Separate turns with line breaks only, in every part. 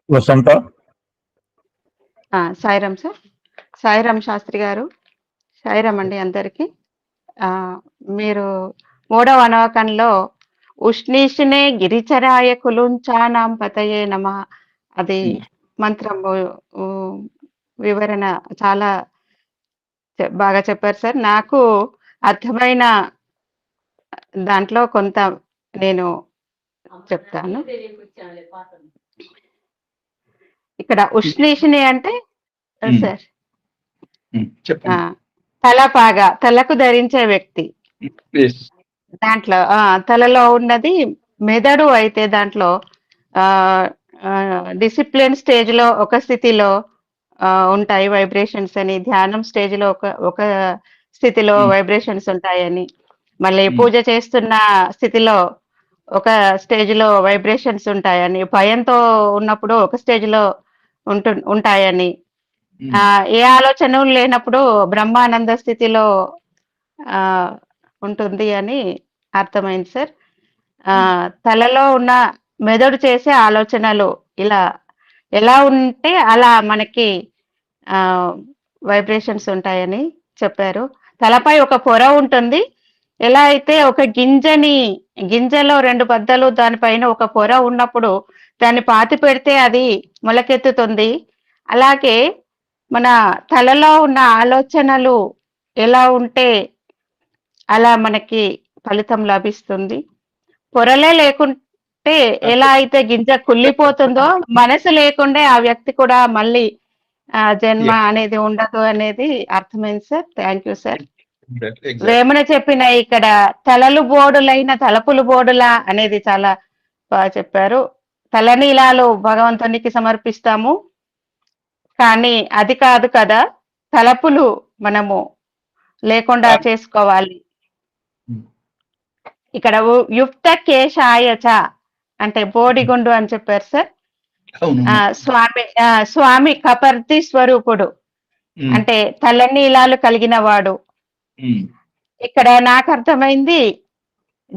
వసంత.
Sairam sir. Sairam Sastry గారు. సాయిరామ్ అండి అందరికి. మీరు 3వ అనవకంలో ఉష్ణీషినే గిరిచరాయ కులుంచానాం పతయే నమః అది మంత్రము వివరణ చాలా బాగా చెప్పారు సార్. నాకు అర్థమైన దాంట్లో కొంత నేను చెప్తాను. ఇక్కడ ఉష్ణీషిని అంటే సార్ తలపాగా, తలకు ధరించే వ్యక్తి. దాంట్లో తలలో ఉన్నది మెదడు అయితే దాంట్లో డిసిప్లిన్ స్టేజ్ లో ఒక స్థితిలో ఉంటాయి వైబ్రేషన్స్ అని, ధ్యానం స్టేజ్ లో ఒక స్థితిలో వైబ్రేషన్స్ ఉంటాయని, మళ్ళీ పూజ చేస్తున్న స్థితిలో ఒక స్టేజ్ లో వైబ్రేషన్స్ ఉంటాయని, భయంతో ఉన్నప్పుడు ఒక స్టేజ్ లో ఉంటాయని, ఏ ఆలోచనలు లేనప్పుడు బ్రహ్మానంద స్థితిలో ఉంటుంది అని అర్థమైంది సార్. తలలో ఉన్న మెదడు చేసే ఆలోచనలు ఇలా ఎలా ఉంటే అలా మనకి వైబ్రేషన్స్ ఉంటాయని చెప్పారు. తలపై ఒక పొర ఉంటుంది. ఎలా అయితే ఒక గింజలో 2 బద్దలు దానిపైన ఒక పొర ఉన్నప్పుడు దాన్ని పాతి పెడితే అది మొలకెత్తుతుంది. అలాగే మన తలలో ఉన్న ఆలోచనలు ఎలా ఉంటే అలా మనకి ఫలితం లభిస్తుంది. పొరలే లేకుంటే ఎలా అయితే గింజ కుళ్ళిపోతుందో మనసు లేకుండే ఆ వ్యక్తి కూడా మళ్ళీ జన్మ అనేది ఉండదు అనేది అర్థమైంది sir. Thank you sir. Vemana చెప్పిన ఇక్కడ తలలు బోడులైన తలపులు బోడులా అనేది చాలా బాగా చెప్పారు. తలనీలాలు భగవంతునికి సమర్పిస్తాము, కానీ అది కాదు కదా, తలపులు మనము లేకుండా చేసుకోవాలి. ఇక్కడ యుక్త కేశాయచ అంటే బోడిగుండు అని చెప్పారు సార్. స్వామి కపర్తి స్వరూపుడు అంటే తలనీలాలు కలిగిన వాడు. ఇక్కడ నాకు అర్థమైంది,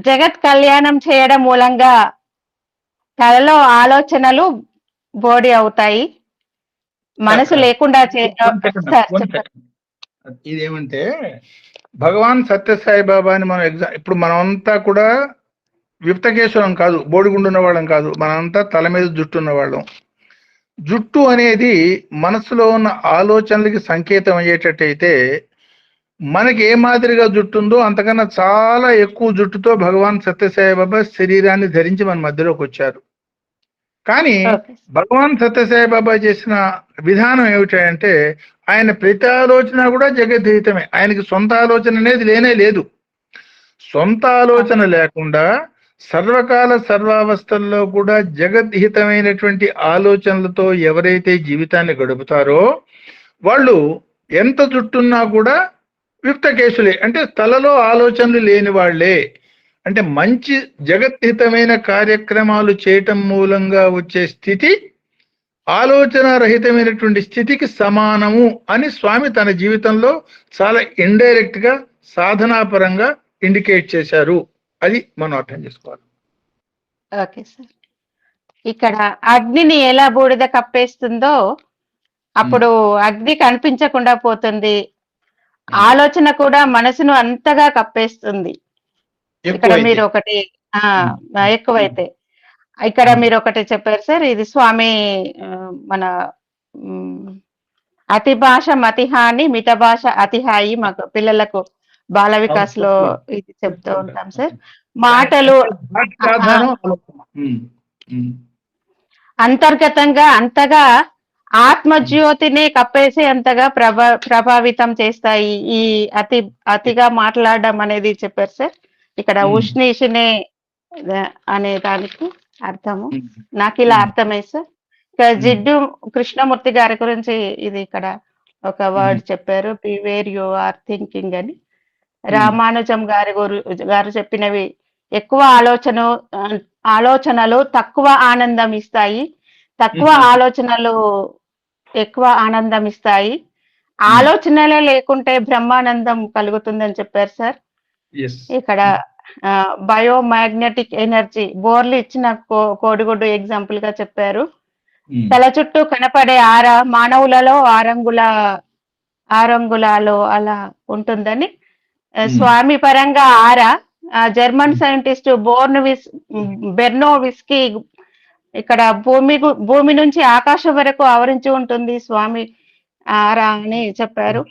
జగత్ కళ్యాణం చేయడం మూలంగా తలలో ఆలోచనలు బోడి అవుతాయి, మనసు లేకుండా
ఇదేమంటే భగవాన్ సత్యసాయి బాబాని మనం ఇప్పుడు మనమంతా కూడా యుక్తకేశ్వరం కాదు, బోడిగుండున్న వాళ్ళం కాదు, మనంతా తల మీద జుట్టు ఉన్న వాళ్ళం. జుట్టు అనేది మనసులో ఉన్న ఆలోచనలకి సంకేతం అయ్యేటట్టయితే మనకి ఏ మాదిరిగా జుట్టు ఉందో అంతకన్నా చాలా ఎక్కువ జుట్టుతో భగవాన్ సత్యసాయి బాబా శరీరాన్ని ధరించి మన మధ్యలోకి వచ్చారు. కానీ భగవాన్ సత్యసాయి బాబా చేసిన విధానం ఏమిటంటే ఆయన ప్రతి ఆలోచన కూడా జగద్హితమే. ఆయనకి సొంత ఆలోచన అనేది లేనే లేదు. సొంత ఆలోచన లేకుండా సర్వకాల సర్వావస్థల్లో కూడా జగద్హితమైనటువంటి ఆలోచనలతో ఎవరైతే జీవితాన్ని గడుపుతారో వాళ్ళు ఎంత జుట్టున్నా కూడా యుక్తకేశులే, అంటే తలలో ఆలోచనలు లేని వాళ్లే. అంటే మంచి జగద్హితమైన కార్యక్రమాలు చేయటం మూలంగా వచ్చే స్థితి ఆలోచన రహితమైనటువంటి స్థితికి సమానము అని స్వామి తన జీవితంలో చాలా ఇండైరెక్ట్ గా సాధనాపరంగా ఇండికేట్ చేశారు. అది మనం అర్థం చేసుకోవాలి.
Okay sir. ఇక్కడ అగ్నిని ఎలా బూడిద కప్పేస్తుందో అప్పుడు అగ్ని కనిపించకుండా పోతుంది, ఆలోచన కూడా మనసును అంతగా కప్పేస్తుంది. ఇక్కడ మీరు ఒకటి ఎక్కువైతే ఇక్కడ మీరు ఒకటి చెప్పారు సార్, ఇది స్వామి మన అతి భాష మతిహాని మిత భాష అతిహాయి మాకు పిల్లలకు బాల వికాస్ లో ఇది చెప్తూ ఉంటాం సార్. మాటలు అంతర్గతంగా అంతగా ఆత్మజ్యోతిని కప్పేసి అంతగా ప్రభావితం చేస్తాయి ఈ అతిగా మాట్లాడడం అనేది చెప్పారు సార్. ఇక్కడ ఉష్ణీషినే అనే దానికి అర్థము నాకు ఇలా అర్థమైంది సార్. ఇక్కడ జిడ్డు కృష్ణమూర్తి గారి గురించి ఇది ఇక్కడ ఒక వర్డ్ చెప్పారు, be where you are thinking అని. రామానుజం గారు చెప్పినవి ఎక్కువ ఆలోచనలు తక్కువ ఆనందం ఇస్తాయి, తక్కువ ఆలోచనలు ఎక్కువ ఆనందం ఇస్తాయి, ఆలోచనలే లేకుంటే బ్రహ్మానందం కలుగుతుందని చెప్పారు సార్. ఇక్కడ బయోమాగ్నెటిక్ ఎనర్జీ బోర్లు ఇచ్చిన కోడిగుడ్డు ఎగ్జాంపుల్ గా చెప్పారు. తల చుట్టూ కనపడే మానవులలో ఆరంగులాలో అలా ఉంటుందని స్వామి పరంగా జర్మన్ సైంటిస్ట్ బెర్నోవిస్కి ఇక్కడ భూమి నుంచి ఆకాశం వరకు ఆవరించి ఉంటుంది స్వామి ఆరా అని చెప్పారు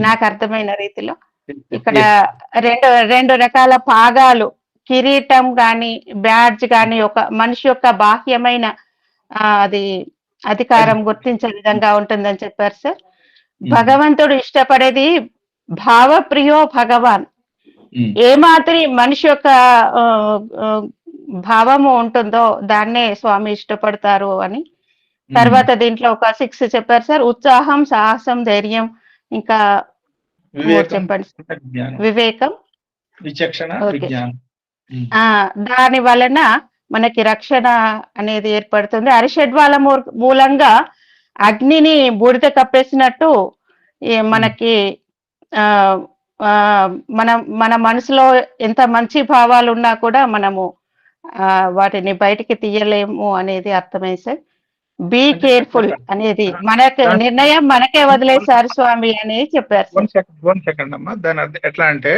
నాకు అర్థమైన రీతిలో. ఇక్కడ రెండు రకాల భాగాలు, కిరీటం గాని బ్యాడ్జ్ గాని ఒక మనిషి యొక్క బాహ్యమైన అది అధికారం గుర్తించే విధంగా ఉంటుందని చెప్పారు సార్. భగవంతుడు ఇష్టపడేది భావప్రియో భగవాన్. ఏ మాదిరి మనిషి యొక్క భావము ఉంటుందో దాన్నే స్వామి ఇష్టపడతారు అని. తర్వాత దీంట్లో ఒక 6 చెప్పారు సార్. ఉత్సాహం, సాహసం, ధైర్యం, ఇంకా చెప్పండి. వివేకం,
విచక్షణ, విజ్ఞానం.
దాని వలన మనకి రక్షణ అనేది ఏర్పడుతుంది. అరిషడ్వాల మూలంగా అగ్నిని బూడిద కప్పేసినట్టు మనకి మన మనసులో ఎంత మంచి భావాలు ఉన్నా కూడా మనము వాటిని బయటికి తీయలేము అనేది అర్థమైంది సార్. బీ కేర్ఫుల్ అనేది నిర్ణయం మనకే వదిలేశారు స్వామి అని చెప్పారు.
1 సెకండ్ అమ్మా. దాని అర్థం ఎట్లా అంటే,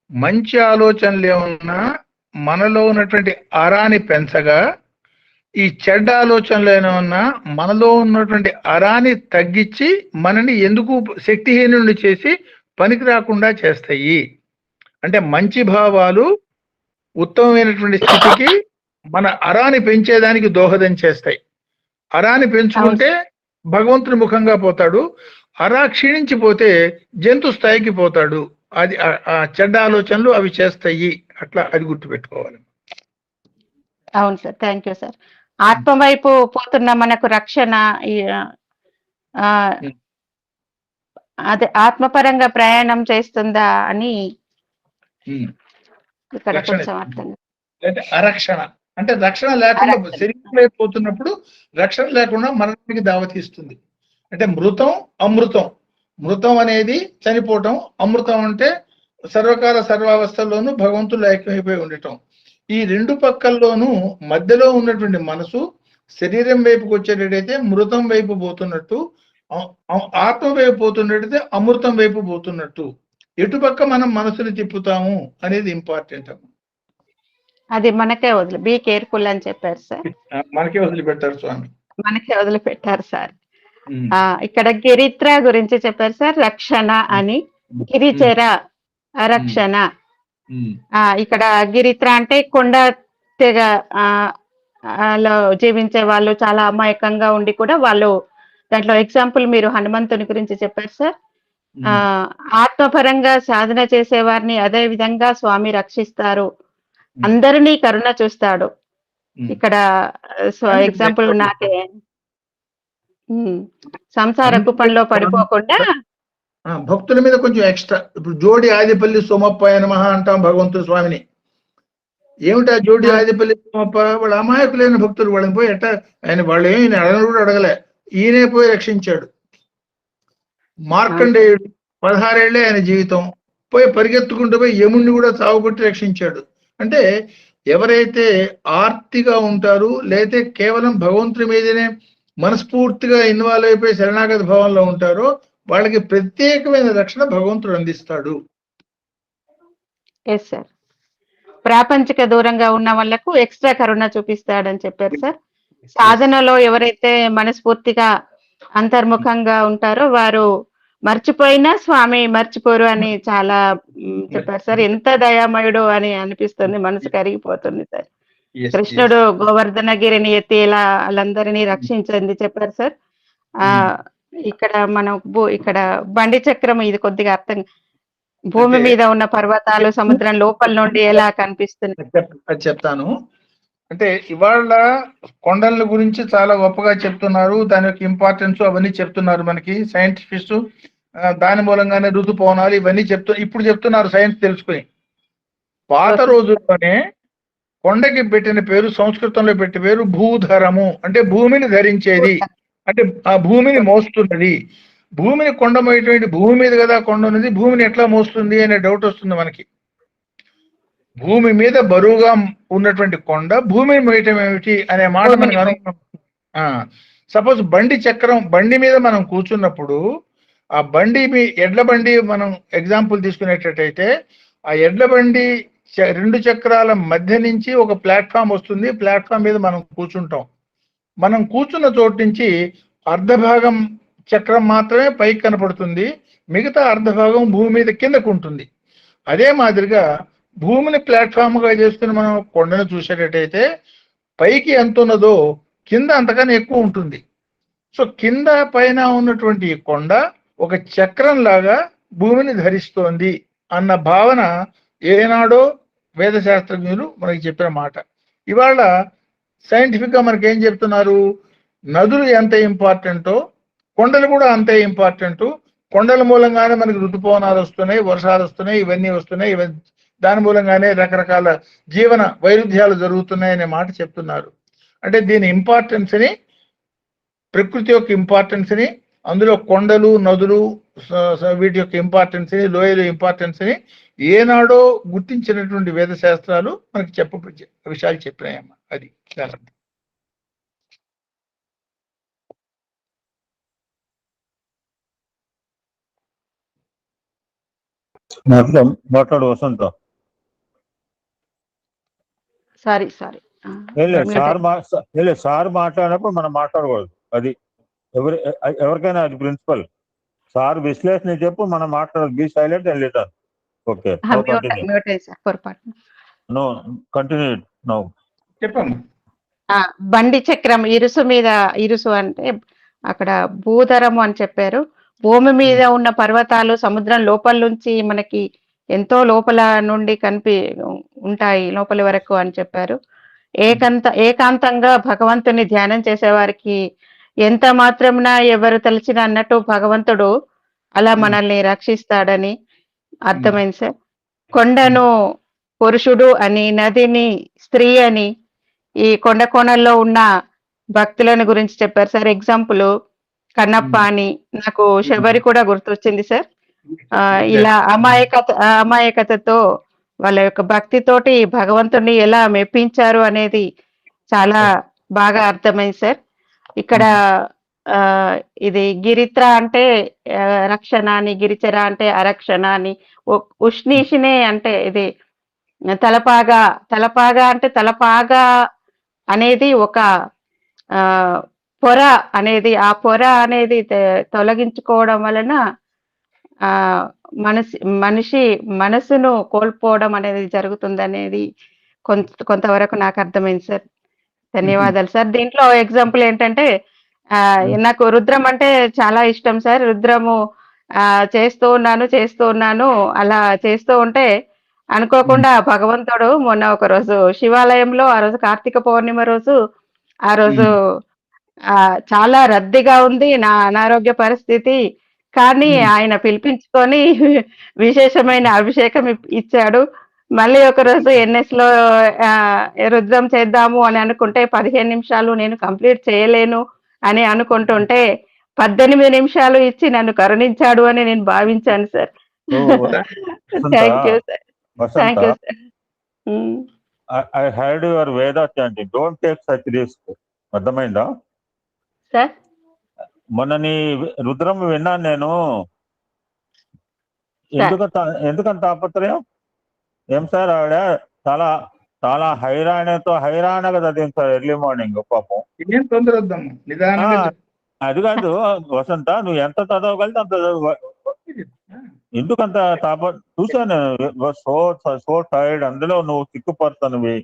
మంచి ఆలోచనలు ఏమన్నా మనలో ఉన్నటువంటి అరాని పెంచగా, ఈ చెడ్డ ఆలోచనలు ఏమన్నా మనలో ఉన్నటువంటి అరాని తగ్గించి మనని ఎందుకు శక్తిహీనుని చేసి పనికి రాకుండా చేస్తాయి. అంటే మంచి భావాలు ఉత్తమమైనటువంటి స్థితికి మన అరాని పెంచేదానికి దోహదం చేస్తాయి. అరాని పెంచుకుంటే భగవంతుని ముఖంగా పోతాడు, అరా క్షీణించిపోతే జంతు స్థాయికి పోతాడు. అది ఆ చెడ్డ ఆలోచనలు అవి చేస్తాయి. అట్లా అది గుర్తుపెట్టుకోవాలి.
అవును సార్, థ్యాంక్ యూ సార్. ఆత్మ వైపు పోతున్న మనకు రక్షణ, అదే ఆత్మపరంగా ప్రయాణం చేస్తుందా అని ఇక్కడ కొంచెం అర్థం.
అరక్షణ అంటే రక్షణ లేకుండా శరీరం అయిపోతున్నప్పుడు రక్షణ లేకుండా మరణానికి దావతీస్తుంది. అంటే మృతం, అమృతం. మృతం అనేది చనిపోవటం, అమృతం అంటే సర్వకాల సర్వావస్థల్లోనూ భగవంతుడు ఐక్యమైపోయి ఉండటం. ఈ 2 పక్కల్లోనూ మధ్యలో ఉన్నటువంటి మనసు శరీరం వైపుకి వచ్చేటట్టయితే మృతం వైపు పోతున్నట్టు, ఆత్మ వైపు పోతున్నట్టయితే అమృతం వైపు పోతున్నట్టు. ఎటుపక్క మనం మనసుని తిప్పుతాము అనేది ఇంపార్టెంట్ అమ్మ.
అది మనకే బీ కేర్ఫుల్ అని చెప్పారు సార్.
మనకే వదిలిపెట్టారు స్వామి, మనకే
వదిలిపెట్టారు సార్. ఇక్కడ గిరిత్ర గురించి చెప్పారు సార్. రక్షణ అని, గిరిచర రక్షణ. ఇక్కడ గిరిత్ర అంటే కొండ తెగ జీవించే వాళ్ళు, చాలా అమాయకంగా ఉండి కూడా వాళ్ళు. దాంట్లో ఎగ్జాంపుల్ మీరు హనుమంతుని గురించి చెప్పారు సార్. ఆత్మపరంగా సాధన చేసే వారిని అదే విధంగా స్వామి రక్షిస్తారు, అందరినీ కరుణ చూస్తాడు. ఇక్కడ ఎగ్జాంపుల్ నాకే సంసార కుప్పంలో పడిపోకుండా
భక్తుల మీద కొంచెం ఎక్స్ట్రా. ఇప్పుడు జోడి ఆదిపల్లి సోమప్పయ్య నమః అంటాం భగవంతుడు స్వామిని. ఏమిటా జోడి ఆదిపల్లి సోమప్ప? వాళ్ళు అమాయకులైన భక్తులు. వాళ్ళని పోయి వాళ్ళు ఏమి అడగను కూడా అడగలే, ఈయనే పోయి రక్షించాడు. మార్కండేయుడు 16 ఏళ్లే ఆయన జీవితం, పోయి పరిగెత్తుకుంటూ పోయి యముణ్ణి కూడా సాగుకొట్టి రక్షించాడు. అంటే ఎవరైతే ఆర్తిగా ఉంటారు, లేతే కేవలం భగవంతుడి మీదనే మనస్ఫూర్తిగా ఇన్వాల్వ్ అయిపోయి శరణాగత భావంలో ఉంటారో వాళ్ళకి ప్రత్యేకమైన రక్షణ భగవంతుడు అందిస్తాడు.
Yes sir. ప్రాపంచిక దూరంగా ఉన్న వాళ్ళకు ఎక్స్ట్రా కరుణ చూపిస్తాడని చెప్పారు సార్. సాధనలో ఎవరైతే మనస్ఫూర్తిగా అంతర్ముఖంగా ఉంటారో వారు మర్చిపోయినా స్వామి మర్చిపోరు అని చాలా చెప్పారు సార్. ఎంత దయామయుడు అని అనిపిస్తుంది, మనసు కరిగిపోతుంది సార్. కృష్ణుడు గోవర్ధనగిరిని ఎత్తి ఇలా వాళ్ళందరినీ రక్షించింది చెప్పారు సార్. ఇక్కడ మనం ఇక్కడ బండి చక్రం ఇది కొద్దిగా అర్థం, భూమి మీద ఉన్న పర్వతాలు సముద్రం లోపల నుండి ఎలా కనిపిస్తుంది
అది చెప్తాను. అంటే ఇవాళ కొండల గురించి చాలా గొప్పగా చెప్తున్నారు, దాని యొక్క ఇంపార్టెన్స్ అవన్నీ చెప్తున్నారు మనకి సైంటిఫిస్ట్. దాని మూలంగానే ఋతుపవనాలు ఇవన్నీ ఇప్పుడు చెప్తున్నారు సైన్స్ తెలుసుకుని. పాత రోజుల్లోనే కొండకి పెట్టిన పేరు, సంస్కృతంలో పెట్టిన పేరు భూధరము. అంటే భూమిని ధరించేది, అంటే ఆ భూమిని మోస్తున్నది. భూమిని కొండ మోయేటువంటి, భూమి మీద కదా కొండ ఉన్నది, భూమిని ఎట్లా మోస్తుంది అనే డౌట్ వస్తుంది మనకి. భూమి మీద బరువుగా ఉన్నటువంటి కొండ భూమిని మోయటం ఏమిటి అనే మాట మనకు సపోజ్ బండి చక్రం, బండి మీద మనం కూర్చున్నప్పుడు ఆ ఎడ్ల బండి మనం ఎగ్జాంపుల్ తీసుకునేటట్టయితే ఆ ఎడ్ల బండి రెండు చక్రాల మధ్య నుంచి ఒక ప్లాట్ఫామ్ వస్తుంది. ప్లాట్ఫామ్ మీద మనం కూర్చుంటాం. మనం కూర్చున్న చోటు నుంచి అర్ధభాగం చక్రం మాత్రమే పైకి కనపడుతుంది, మిగతా అర్ధభాగం భూమి మీద కిందకు ఉంటుంది. అదే మాదిరిగా భూమిని ప్లాట్ఫామ్గా చేసుకుని మనం కొండను చూసేటట్టయితే పైకి ఎంత ఉన్నదో కింద అంతకన్నా ఎక్కువ ఉంటుంది. సో కింద పైన ఉన్నటువంటి కొండ ఒక చక్రం లాగా భూమిని ధరిస్తోంది అన్న భావన ఏనాడో వేద శాస్త్రజ్ఞులు మనకి చెప్పిన మాట. ఇవాళ సైంటిఫిక్ గా మనకి ఏం చెప్తున్నారు, నదులు ఎంత ఇంపార్టెంటో కొండలు కూడా అంతే ఇంపార్టెంట్. కొండల మూలంగానే మనకి ఋతుపవనాలు వస్తున్నాయి, వర్షాలు వస్తున్నాయి, ఇవన్నీ వస్తున్నాయి. దాని మూలంగానే రకరకాల జీవన వైరుధ్యాలు జరుగుతున్నాయనే మాట చెప్తున్నారు. అంటే దీని ఇంపార్టెన్స్ ని, ప్రకృతి యొక్క ఇంపార్టెన్స్ ని, అందులో కొండలు, నదులు, వీటి యొక్క ఇంపార్టెన్స్ ని, లోయలు ఇంపార్టెన్స్ ని ఏనాడో గుర్తించినటువంటి వేద శాస్త్రాలు మనకి విషయాలు చెప్పినాయమ్మ. అది
మాట్లాడు వసంత.
సారీ
సార్ మాట్లాడినప్పుడు మనం మాట్లాడకూడదు. అది ఎవరికైనా అది ప్రిన్సిపల్. సార్ విశ్లేషణ చెప్పు, మనం మాట్లాడదు. Be silent and listen. Okay, no continue now.
చెప్పండి.
బండి చక్రం ఇరుసు అంటే అక్కడ భూధరము అని చెప్పారు. భూమి మీద ఉన్న పర్వతాలు సముద్రం లోపల నుంచి మనకి ఎంతో లోపల నుండి ఉంటాయి, లోపలి వరకు అని చెప్పారు. ఏకాంతంగా భగవంతుని ధ్యానం చేసేవారికి ఎంత మాత్రమున ఎవరు తలచిన అన్నట్టు భగవంతుడు అలా మనల్ని రక్షిస్తాడని అర్థమైంది సార్. కొండను పురుషుడు అని, నదిని స్త్రీ అని, ఈ కొండ కోణల్లో ఉన్న భక్తులను గురించి చెప్పారు సార్. ఎగ్జాంపుల్ కన్నప్ప అని, నాకు శబరి కూడా గుర్తొచ్చింది సార్. ఇలా అమాయకతతో వాళ్ళ యొక్క భక్తితోటి భగవంతుడిని ఎలా మెప్పించారు అనేది చాలా బాగా అర్థమైంది సార్. ఇక్కడ ఇది గిరిత్ర అంటే రక్షణ అని, గిరిచర అంటే అరక్షణ అని, ఉష్ణీషినే అంటే ఇది తలపాగా అంటే తలపాగా అనేది ఒక పొర అనేది, ఆ పొర అనేది తొలగించుకోవడం వలన మనిషి మనసును కోల్పోవడం అనేది జరుగుతుంది అనేది కొంతవరకు నాకు అర్థమైంది సార్. ధన్యవాదాలు సార్. దీంట్లో ఎగ్జాంపుల్ ఏంటంటే నాకు రుద్రం అంటే చాలా ఇష్టం సార్. రుద్రము చేస్తూ ఉన్నాను. అలా చేస్తూ ఉంటే అనుకోకుండా భగవంతుడు మొన్న ఒక రోజు శివాలయంలో, ఆ రోజు కార్తీక పౌర్ణిమ రోజు, ఆ రోజు చాలా రద్దీగా ఉంది నా అనారోగ్య పరిస్థితి, కానీ ఆయన పిలిపించుకొని విశేషమైన అభిషేకం ఇచ్చాడు. మళ్ళీ ఒక రోజు NS లో రుద్రం చేద్దాము అని అనుకుంటే 15 నిమిషాలు నేను కంప్లీట్ చేయలేను అని అనుకుంటుంటే 18 నిమిషాలు ఇచ్చి నన్ను కరుణించాడు అని నేను భావించాను sir. Thank you sir. Thank you sir.
I heard your Veda chanting. Don't take such risk. అర్థమైందా
సార్?
మొన్న నీ రుద్రం విన్నాను నేను. ఎందుకంత తాపత్రయం? ఏం సార్, ఆవిడ చాలా చాలా హైరాణగా చదివింది సార్ ఎర్లీ మార్నింగ్. పాపం అది కాదు వసంత, నువ్వు ఎంత చదవగలితే అంత చదువు. ఎందుకంత చూసాను, సో టైర్డ్. అందులో నువ్వు సిక్కుపడుతున్నవి.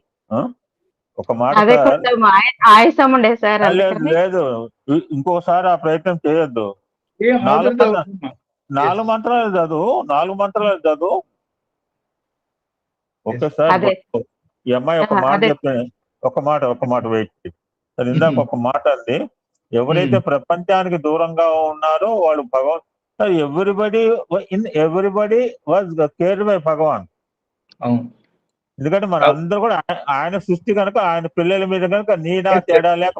ఒక మాట లేదు, ఇంకోసారి ఆ ప్రయత్నం చేయొద్దు. 4 మంత్రాలు చదువు. Okay sir. ఈ అమ్మాయి ఒక మాట చెప్తాను, ఒక మాట వెయిట్. ఇందాక ఒక మాట అంది, ఎవరైతే ప్రపంచానికి దూరంగా ఉన్నారో వాళ్ళు భగవాన్. ఎవ్రీబడి వాజ్ కేర్డ్ బై భగవాన్. ఎందుకంటే మన అందరూ కూడా ఆయన సృష్టి కనుక, ఆయన పిల్లల మీద కనుక నీలా తేడా లేక,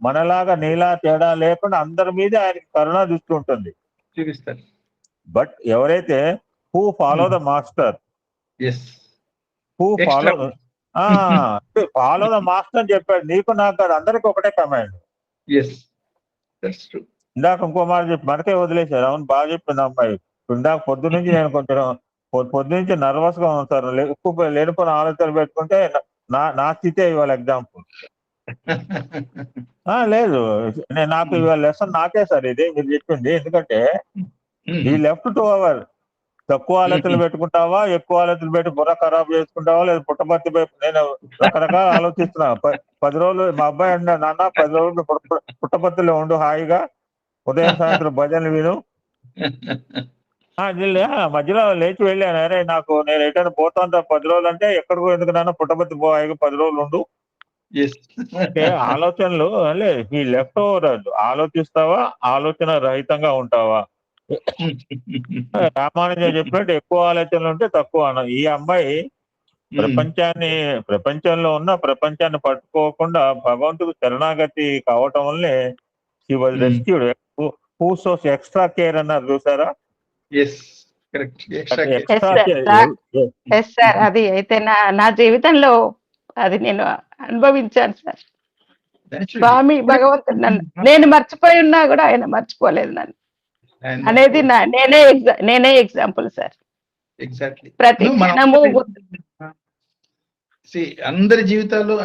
మనలాగా నీలా తేడా లేకుండా అందరి మీద ఆయనకి కరుణ దృష్టి ఉంటుంది. బట్ ఎవరైతే హూ ఫాలో ద మాస్టర్ అని చెప్పాడు. నీకు నాకు అది అందరికి ఒకటే కమాండ్.
yes, that's true.
ఇందాక ఇంకో మాట చెప్పి మనకే వదిలేశారు. అవును, బాగా చెప్పింది అమ్మాయి. ఇందాక పొద్దు నుంచి నేను కొంచెం పొద్దు నుంచి నర్వస్ గా ఉన్నాను సార్. ఎక్కువ లేనిపోయిన ఆలోచనలు పెట్టుకుంటే నా స్థితే ఇవాళ ఎగ్జాంపుల్. లేదు, నాకు ఇవాళ లెసన్ నాకే సార్ ఇది మీరు చెప్పింది. ఎందుకంటే ఈ లెఫ్ట్ 2 hours తక్కువ ఆలోచనలు పెట్టుకుంటావా, ఎక్కువ ఆలోచనలు పెట్టి బుర్ర ఖరాబ్ చేసుకుంటావా, లేదా పుట్టపర్తి నేను రకరకాల ఆలోచిస్తున్నా. 10 రోజులు మా అబ్బాయి అన్నాడు, నాన్న 10 రోజులు పుట్టపర్తిలో ఉండు హాయిగా, ఉదయం సాయంత్రం భజనలు విను. మధ్యలో లేచి వెళ్ళాను, అరే నేను ఎటైనా పోతాను 10 రోజులు అంటే, ఎక్కడికో ఎందుకు నాన్న పుట్టపర్తి పో హాయిగా 10 రోజులు ఉండు. అంటే ఆలోచనలు ఈ లెఫ్ట్ ఓవర్ ఆలోచిస్తావా, ఆలోచన రహితంగా ఉంటావా? రామానుజ చెప్పినట్టు ఎక్కువ ఆలోచనలు ఉంటే తక్కువ అన్న. ఈ అమ్మాయి ప్రపంచంలో ఉన్న ప్రపంచాన్ని పట్టుకోకుండా భగవంతుడు శరణాగతి కావటం వల్లే she was rescued. Who shows extra care అన్నారు చూసారా?
సార్ అది అయితే నా జీవితంలో అది నేను అనుభవించాను సార్. స్వామి భగవంతుడు నేను మర్చిపోయి ఉన్నా కూడా ఆయన మర్చిపోలేదు నన్ను అనేది నేనే ఎగ్జాంపుల్ సార్.
ఎగ్జాక్ట్లీ.
ప్రతి క్షణము
అందరి జీవితాల్లో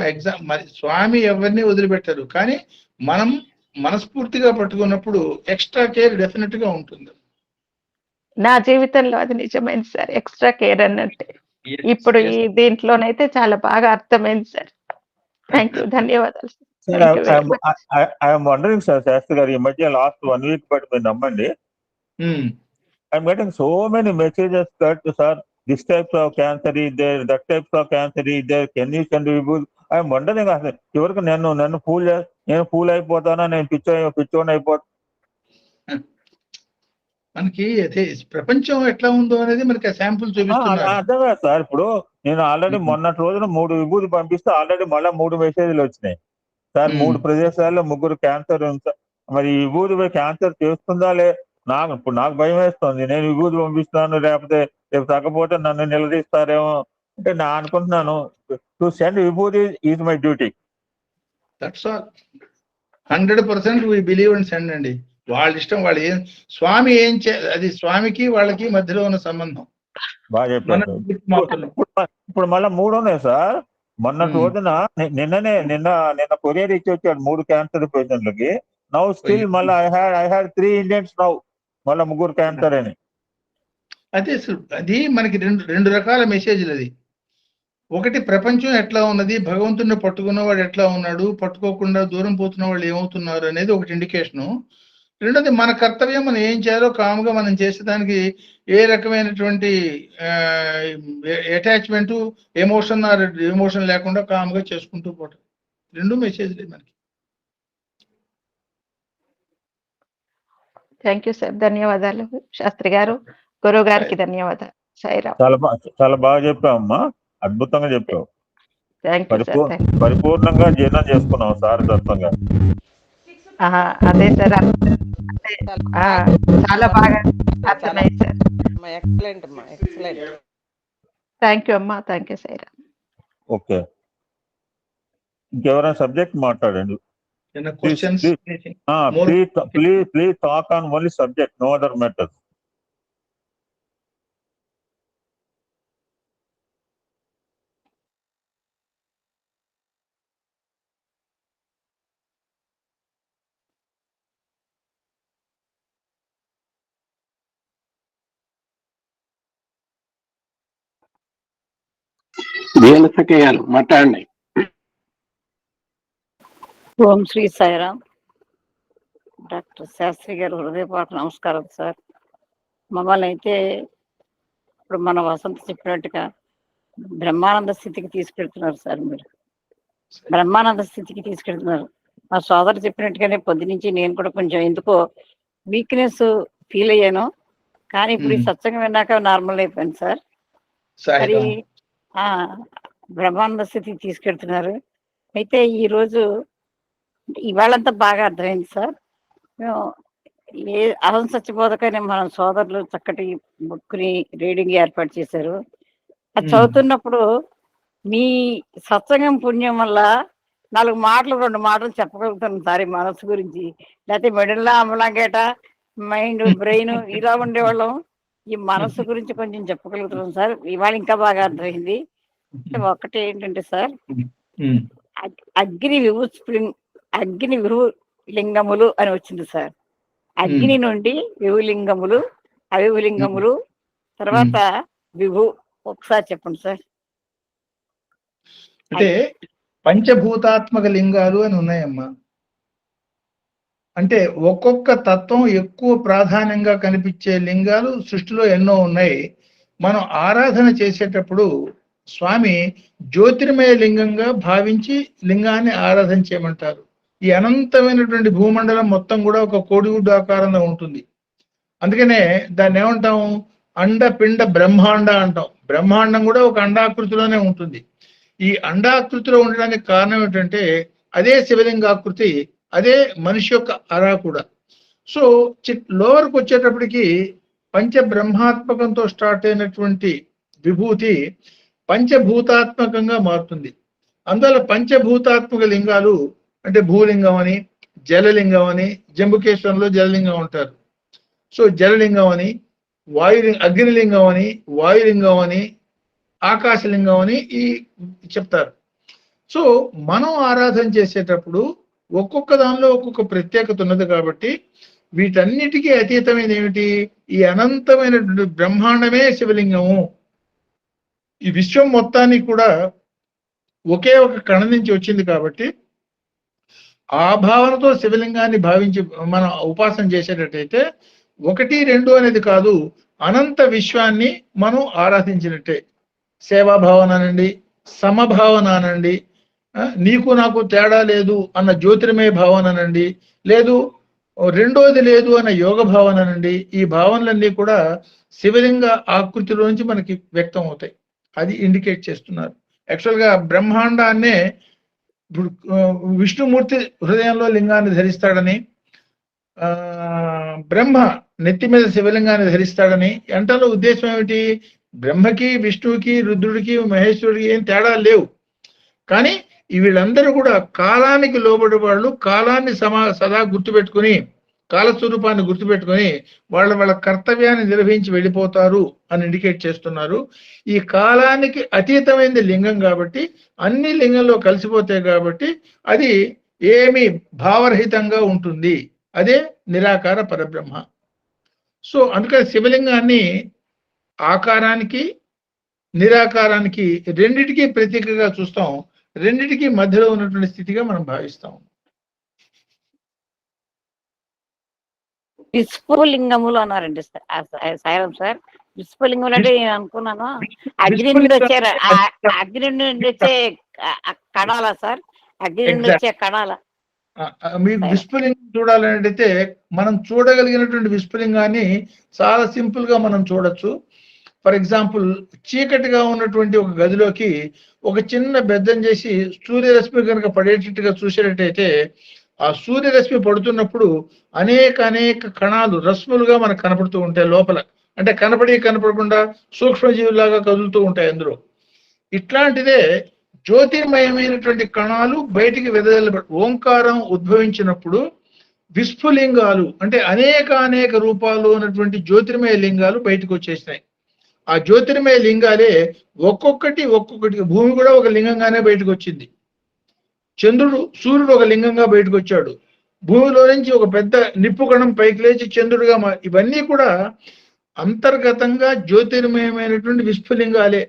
స్వామి ఎవరిని వదిలిపెట్టారు, కానీ మనం మనస్ఫూర్తిగా పట్టుకున్నప్పుడు ఎక్స్ట్రా కేర్ డెఫినెట్ గా ఉంటుంది.
నా జీవితంలో అది నిజమైంది సార్, ఎక్స్ట్రా కేర్ అన్నట్టే. ఇప్పుడు ఈ దీంట్లోనైతే చాలా బాగా అర్థమైంది సార్. థ్యాంక్ యూ, ధన్యవాదాలు
sir. I'm wondering sir, Shastri garu ఈ మధ్య లాస్ట్ 1 week బట్టి మీరు నమ్మండి, I'm getting so many messages that sir this types of cancer is there, that types of cancer is there, can you remove. I'm wondering అసలు చివరికి నేను pool అయిపోతానా, నేను పిచ్చోని అయిపోతా.
మనకి అదే ప్రపంచం ఎట్లా ఉందో అనేది మనకి శాంపుల్ చూపిస్తున్నారు.
అర్థం కాదు సార్. ఇప్పుడు నేను ఆల్రెడీ మొన్నటి రోజున 3 విభూతి పంపిస్తే ఆల్రెడీ మళ్ళీ 3 మెసేజ్లు వచ్చినాయి సార్. 3 ప్రదేశాల్లో 3 క్యాన్సర్. మరి ఈ విభూతి క్యాన్సర్ చేస్తుందా ఇప్పుడు నాకు భయం వేస్తుంది. నేను విభూతి పంపిస్తున్నాను, రేపు తగ్గపోతే నన్ను నిలదీస్తారేమో అంటే నేను అనుకుంటున్నాను, to send vibhuti is my duty.
That's all. 100% we believe and send అండి. వాళ్ళ ఇష్టం, వాళ్ళు స్వామి అది స్వామికి వాళ్ళకి మధ్యలో ఉన్న సంబంధం.
బాగా చెప్పారు. ఇప్పుడు మళ్ళీ 3 ఉన్నాయి సార్. మొన్నటి రోజున నిన్న కొరియర్ ఇచ్చి వచ్చాడు 3 క్యాన్సర్ పేషెంట్లకి. నౌ స్టిల్ మళ్ళీ ఐ హ్యాడ్ 3 ఇండియన్స్ నౌ, మళ్ళీ 3 క్యాన్సర్ అని.
అదే అది మనకి రెండు రకాల మెసేజ్లు. అది ఒకటి ప్రపంచం ఎట్లా ఉన్నది, భగవంతుడిని పట్టుకున్నవాడు ఎట్లా ఉన్నాడు, పట్టుకోకుండా దూరం పోతున్న వాళ్ళు ఏమవుతున్నారు అనేది ఒకటి ఇండికేషను. రెండోది మన కర్తవ్యం, మనం ఏం చేయాలో కామ్గా మనం చేసేదానికి ఏ రకమైనటువంటి అటాచ్మెంట్, ఎమోషన్ లేకుండా కామ్గా చేసుకుంటూ పోవటం. 2 మెసేజ్లే మనకి.
థ్యాంక్ యూ సార్, ధన్యవాదాలు శాస్త్రి గారు, గురువు గారికి ధన్యవాదాలు. సాయిరామ్.
చాలా బాగా చెప్పావమ్మా, అద్భుతంగా చెప్పావు.
పరిపూర్ణంగా
జీర్ణం చేసుకున్నావు సార్ దత్తంగా.
అదే సార్, చాలా బాగా అర్థమైంది సార్. థ్యాంక్ యూ అమ్మా, థ్యాంక్ యూ సాయిరామ్.
ఓకే, ఇంకెవరైనా సబ్జెక్ట్ మాట్లాడండి. Please talk on only subject, no other matters.
మాట్లాడండి.
ఓం శ్రీ సాయిరామ్. డాక్టర్ శాస్త్రి గారు హృదయపూర్వక నమస్కారం సార్. మమ్మల్ని అయితే ఇప్పుడు మన వసంత చెప్పినట్టుగా బ్రహ్మానంద స్థితికి తీసుకెళ్తున్నారు సార్. మీరు బ్రహ్మానంద స్థితికి తీసుకెళ్తున్నారు. మా సోదరు చెప్పినట్టుగానే పొద్దు నుంచి నేను కూడా కొంచెం ఎందుకో వీక్నెస్ ఫీల్ అయ్యాను, కానీ ఇప్పుడు ఈ సత్సంగం విన్నాక నార్మల్ అయిపోయింది సార్. మరి బ్రహ్మానంద స్థితికి తీసుకెళ్తున్నారు. అయితే ఈరోజు ఇవాళంతా బాగా అర్థమైంది సార్. అహం సత్యబోధకనే మన సోదరులు చక్కటి బుక్ని రీడింగ్ ఏర్పాటు చేశారు. అది చదువుతున్నప్పుడు మీ సత్సంగం పుణ్యం వల్ల 2 మాటలు చెప్పగలుగుతాను సార్ ఈ మనసు గురించి. లేకపోతే మిడిల్లో అమలాంగేట, మైండ్, బ్రెయిన్ ఇలా ఉండేవాళ్ళం. ఈ మనసు గురించి కొంచెం చెప్పగలుగుతున్నాం సార్. ఇవాళ ఇంకా బాగా అర్థమైంది. ఒకటి ఏంటంటే సార్, అగ్ని విభు లింగములు అని వచ్చింది సార్. అగ్ని నుండి విభులింగములు, అవిభులింగములు, తర్వాత విభు. ఒకసారి చెప్పండి సార్.
అంటే పంచభూతాత్మక లింగాలు అని ఉన్నాయమ్మా. అంటే ఒక్కొక్క తత్వం ఎక్కువ ప్రాధాన్యంగా కనిపించే లింగాలు సృష్టిలో ఎన్నో ఉన్నాయి. మనం ఆరాధన చేసేటప్పుడు స్వామి జ్యోతిర్మయ లింగంగా భావించి లింగాన్ని ఆరాధన చేయమంటారు. ఈ అనంతమైనటువంటి భూమండలం మొత్తం కూడా ఒక కోడిగుడ్డు ఆకారంలో ఉంటుంది. అందుకనే దాన్ని ఏమంటాం? అండపిండ బ్రహ్మాండ అంటాం. బ్రహ్మాండం కూడా ఒక అండాకృతిలోనే ఉంటుంది. ఈ అండాకృతిలో ఉండడానికి కారణం ఏంటంటే అదే శివలింగాకృతి, అదే మనిషి యొక్క అరా కూడా. సో లోవర్కి వచ్చేటప్పటికి పంచబ్రహ్మాత్మకంతో స్టార్ట్ అయినటువంటి విభూతి పంచభూతాత్మకంగా మారుతుంది. అందువల్ల పంచభూతాత్మక లింగాలు అంటే భూలింగం అని, జలలింగం అని, జంబుకేశ్వరంలో జలలింగం అంటారు. సో జలలింగం అని, అగ్నిలింగం అని, వాయులింగం అని, ఆకాశలింగం అని ఈ చెప్తారు. సో మనం ఆరాధన చేసేటప్పుడు ఒక్కొక్క దానిలో ఒక్కొక్క ప్రత్యేకత ఉన్నది కాబట్టి వీటన్నిటికీ అతీతమైన ఏమిటి? ఈ అనంతమైనటువంటి బ్రహ్మాండమే శివలింగము. ఈ విశ్వం మొత్తానికి కూడా ఒకే ఒక కణ నుంచి వచ్చింది కాబట్టి ఆ భావనతో శివలింగాన్ని భావించి మనం ఉపాసన చేసేటట్టయితే 1, 2 అనేది కాదు, అనంత విశ్వాన్ని మనం ఆరాధించినట్టే. సేవాభావన అనండి, సమభావన అనండి, నీకు నాకు తేడా లేదు అన్న జ్యోతిర్మయ భావన అనండి, లేదు రెండోది లేదు అన్న యోగ భావన అనండి. ఈ భావనలన్నీ కూడా శివలింగ ఆకృతిలో నుంచి మనకి వ్యక్తం అవుతాయి. అది ఇండికేట్ చేస్తున్నారు. యాక్చువల్గా బ్రహ్మాండాన్నే ఇప్పుడు విష్ణుమూర్తి హృదయంలో లింగాన్ని ధరిస్తాడని, బ్రహ్మ నెత్తి మీద శివలింగాన్ని ధరిస్తాడని అంటలో ఉద్దేశం ఏమిటి? బ్రహ్మకి, విష్ణువుకి, రుద్రుడికి, మహేశ్వరుడికి ఏం తేడా లేవు. కానీ వీళ్ళందరూ కూడా కాలానికి లోబడి వాళ్ళు కాలాన్ని సదా గుర్తుపెట్టుకుని, కాలస్వరూపాన్ని గుర్తుపెట్టుకుని వాళ్ళ కర్తవ్యాన్ని నిర్వహించి వెళ్ళిపోతారు అని ఇండికేట్ చేస్తున్నారు. ఈ కాలానికి అతీతమైనది లింగం కాబట్టి అన్ని లింగంలో కలిసిపోతాయి కాబట్టి అది ఏమి భావరహితంగా ఉంటుంది. అదే నిరాకార పరబ్రహ్మ. సో అందుకని శివలింగాన్ని ఆకారానికి, నిరాకారానికి రెండిటికీ ప్రతీకగా చూస్తాం. రెండిటికి మధ్యలో ఉన్నటువంటి స్థితిగా మనం భావిస్తాం.
విస్ఫులింగములు అన్నారండి సాయిరాం సార్. విస్ఫులింగములు అంటే నేను అనుకున్నాను అగ్ని నుండి వచ్చారు, అగ్ని నుండి వచ్చే కణాల సార్, అగ్ని నుండి వచ్చే కణాల.
మీకు విస్ఫులింగం చూడాలంటే మనం చూడగలిగినటువంటి విస్ఫులింగాన్ని చాలా సింపుల్ గా మనం చూడొచ్చు. ఫర్ ఎగ్జాంపుల్, చీకటిగా ఉన్నటువంటి ఒక గదిలోకి ఒక చిన్న బెద్దం చేసి సూర్యరశ్మి కనుక పడేటట్టుగా చూసేటట్టయితే ఆ సూర్యరశ్మి పడుతున్నప్పుడు అనేక కణాలు రశ్ములుగా మనకు కనపడుతూ ఉంటాయి లోపల. అంటే కనపడకుండా సూక్ష్మజీవులాగా కదులుతూ ఉంటాయి అందులో. ఇట్లాంటిదే జ్యోతిర్మయమైనటువంటి కణాలు బయటికి వెదజల్లబడి ఓంకారం ఉద్భవించినప్పుడు విస్ఫులింగాలు అంటే అనేక రూపాల్లో ఉన్నటువంటి జ్యోతిర్మయ లింగాలు బయటకు వచ్చేసినాయి. ఆ జ్యోతిర్మయ లింగాలే ఒక్కొక్కటి భూమి కూడా ఒక లింగంగానే బయటకు వచ్చింది. సూర్యుడు ఒక లింగంగా బయటకు వచ్చాడు. భూమిలో నుంచి ఒక పెద్ద నిప్పు కణం పైకి లేచి చంద్రుడిగా ఇవన్నీ కూడా అంతర్గతంగా జ్యోతిర్మయమైనటువంటి విస్ఫులింగాలే.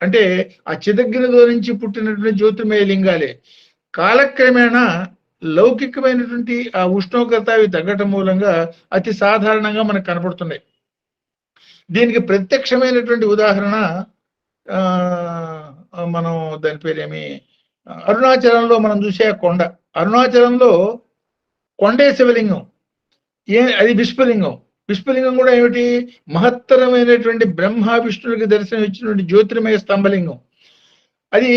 అంటే ఆ చిదగ్నిలో నుంచి పుట్టినటువంటి జ్యోతిర్మయ లింగాలే. కాలక్రమేణా లౌకికమైనటువంటి ఆ ఉష్ణోగ్రత అవి తగ్గటం మూలంగా అతి సాధారణంగా మనకు కనపడుతున్నాయి. దీనికి ప్రత్యక్షమైనటువంటి ఉదాహరణ మనం దాని పేరేమి అరుణాచలంలో మనం చూసే కొండ. అరుణాచలంలో కొండే శివలింగం, అది విశ్వలింగం. విశ్వలింగం కూడా ఏమిటి? మహత్తరమైనటువంటి బ్రహ్మ విష్ణువుకి దర్శనం ఇచ్చినటువంటి జ్యోతిర్మయ స్తంభలింగం. అది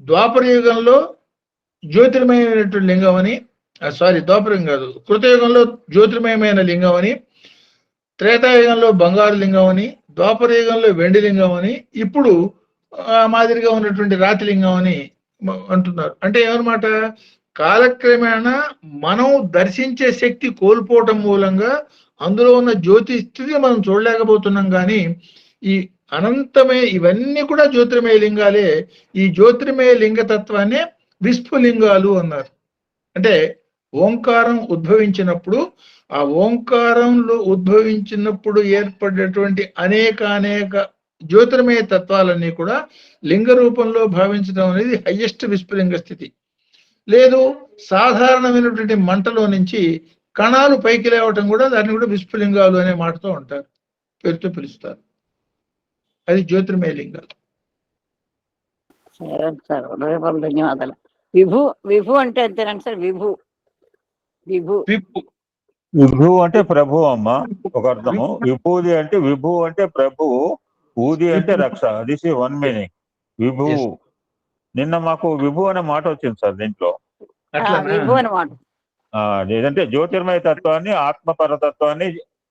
ద్వాపర యుగంలో జ్యోతిర్మయమైనటువంటి లింగం అని, ద్వాపరం కాదు, కృతయుగంలో జ్యోతిర్మయమైన లింగం అని, త్రేతాయుగంలో బంగారు లింగం అని, ద్వాపర యుగంలో వెండి లింగం అని, ఇప్పుడు మాదిరిగా ఉన్నటువంటి రాతి లింగం అని అంటున్నారు. అంటే ఏమన్నమాట, కాలక్రమేణా మనం దర్శించే శక్తి కోల్పోవటం మూలంగా అందులో ఉన్న జ్యోతి స్థితిని మనం చూడలేకపోతున్నాం. కానీ ఈ అనంతమే ఇవన్నీ కూడా జ్యోతిర్మయ లింగాలే. ఈ జ్యోతిర్మయ లింగతత్వాన్ని విస్ఫులింగాలు అన్నారు. అంటే ఓంకారం ఉద్భవించినప్పుడు, ఆ ఓంకారంలో ఉద్భవించినప్పుడు ఏర్పడేటువంటి అనేక జ్యోతిర్మయ తత్వాలన్నీ కూడా లింగ రూపంలో భావించడం అనేది హైయెస్ట్ విస్ఫులింగ స్థితి. లేదు, సాధారణమైనటువంటి మంటలో నుంచి కణాలు పైకి లేవటం కూడా దాన్ని కూడా విస్ఫులింగాలు అనే మాటతో ఉంటారు, పేరుతో పిలుస్తారు. అది జ్యోతిర్మయ లింగాలు.
సరే సార్, హృదయపూర్వక ధన్యవాదాలు. విభు అంటే అంతేనండి సార్? విభు
విభు అంటే ప్రభు అమ్మ, ఒక అర్థము. విభూది అంటే విభు అంటే ప్రభు, ఊది అంటే రక్ష. దిస్ ఈ వన్ మీనింగ్ విభు. నిన్న మాకు విభు అనే మాట వచ్చింది సార్ దీంట్లో.
విభు అని మాట
ఏదంటే జ్యోతిర్మయ తత్వాన్ని, ఆత్మపరతత్వాన్ని,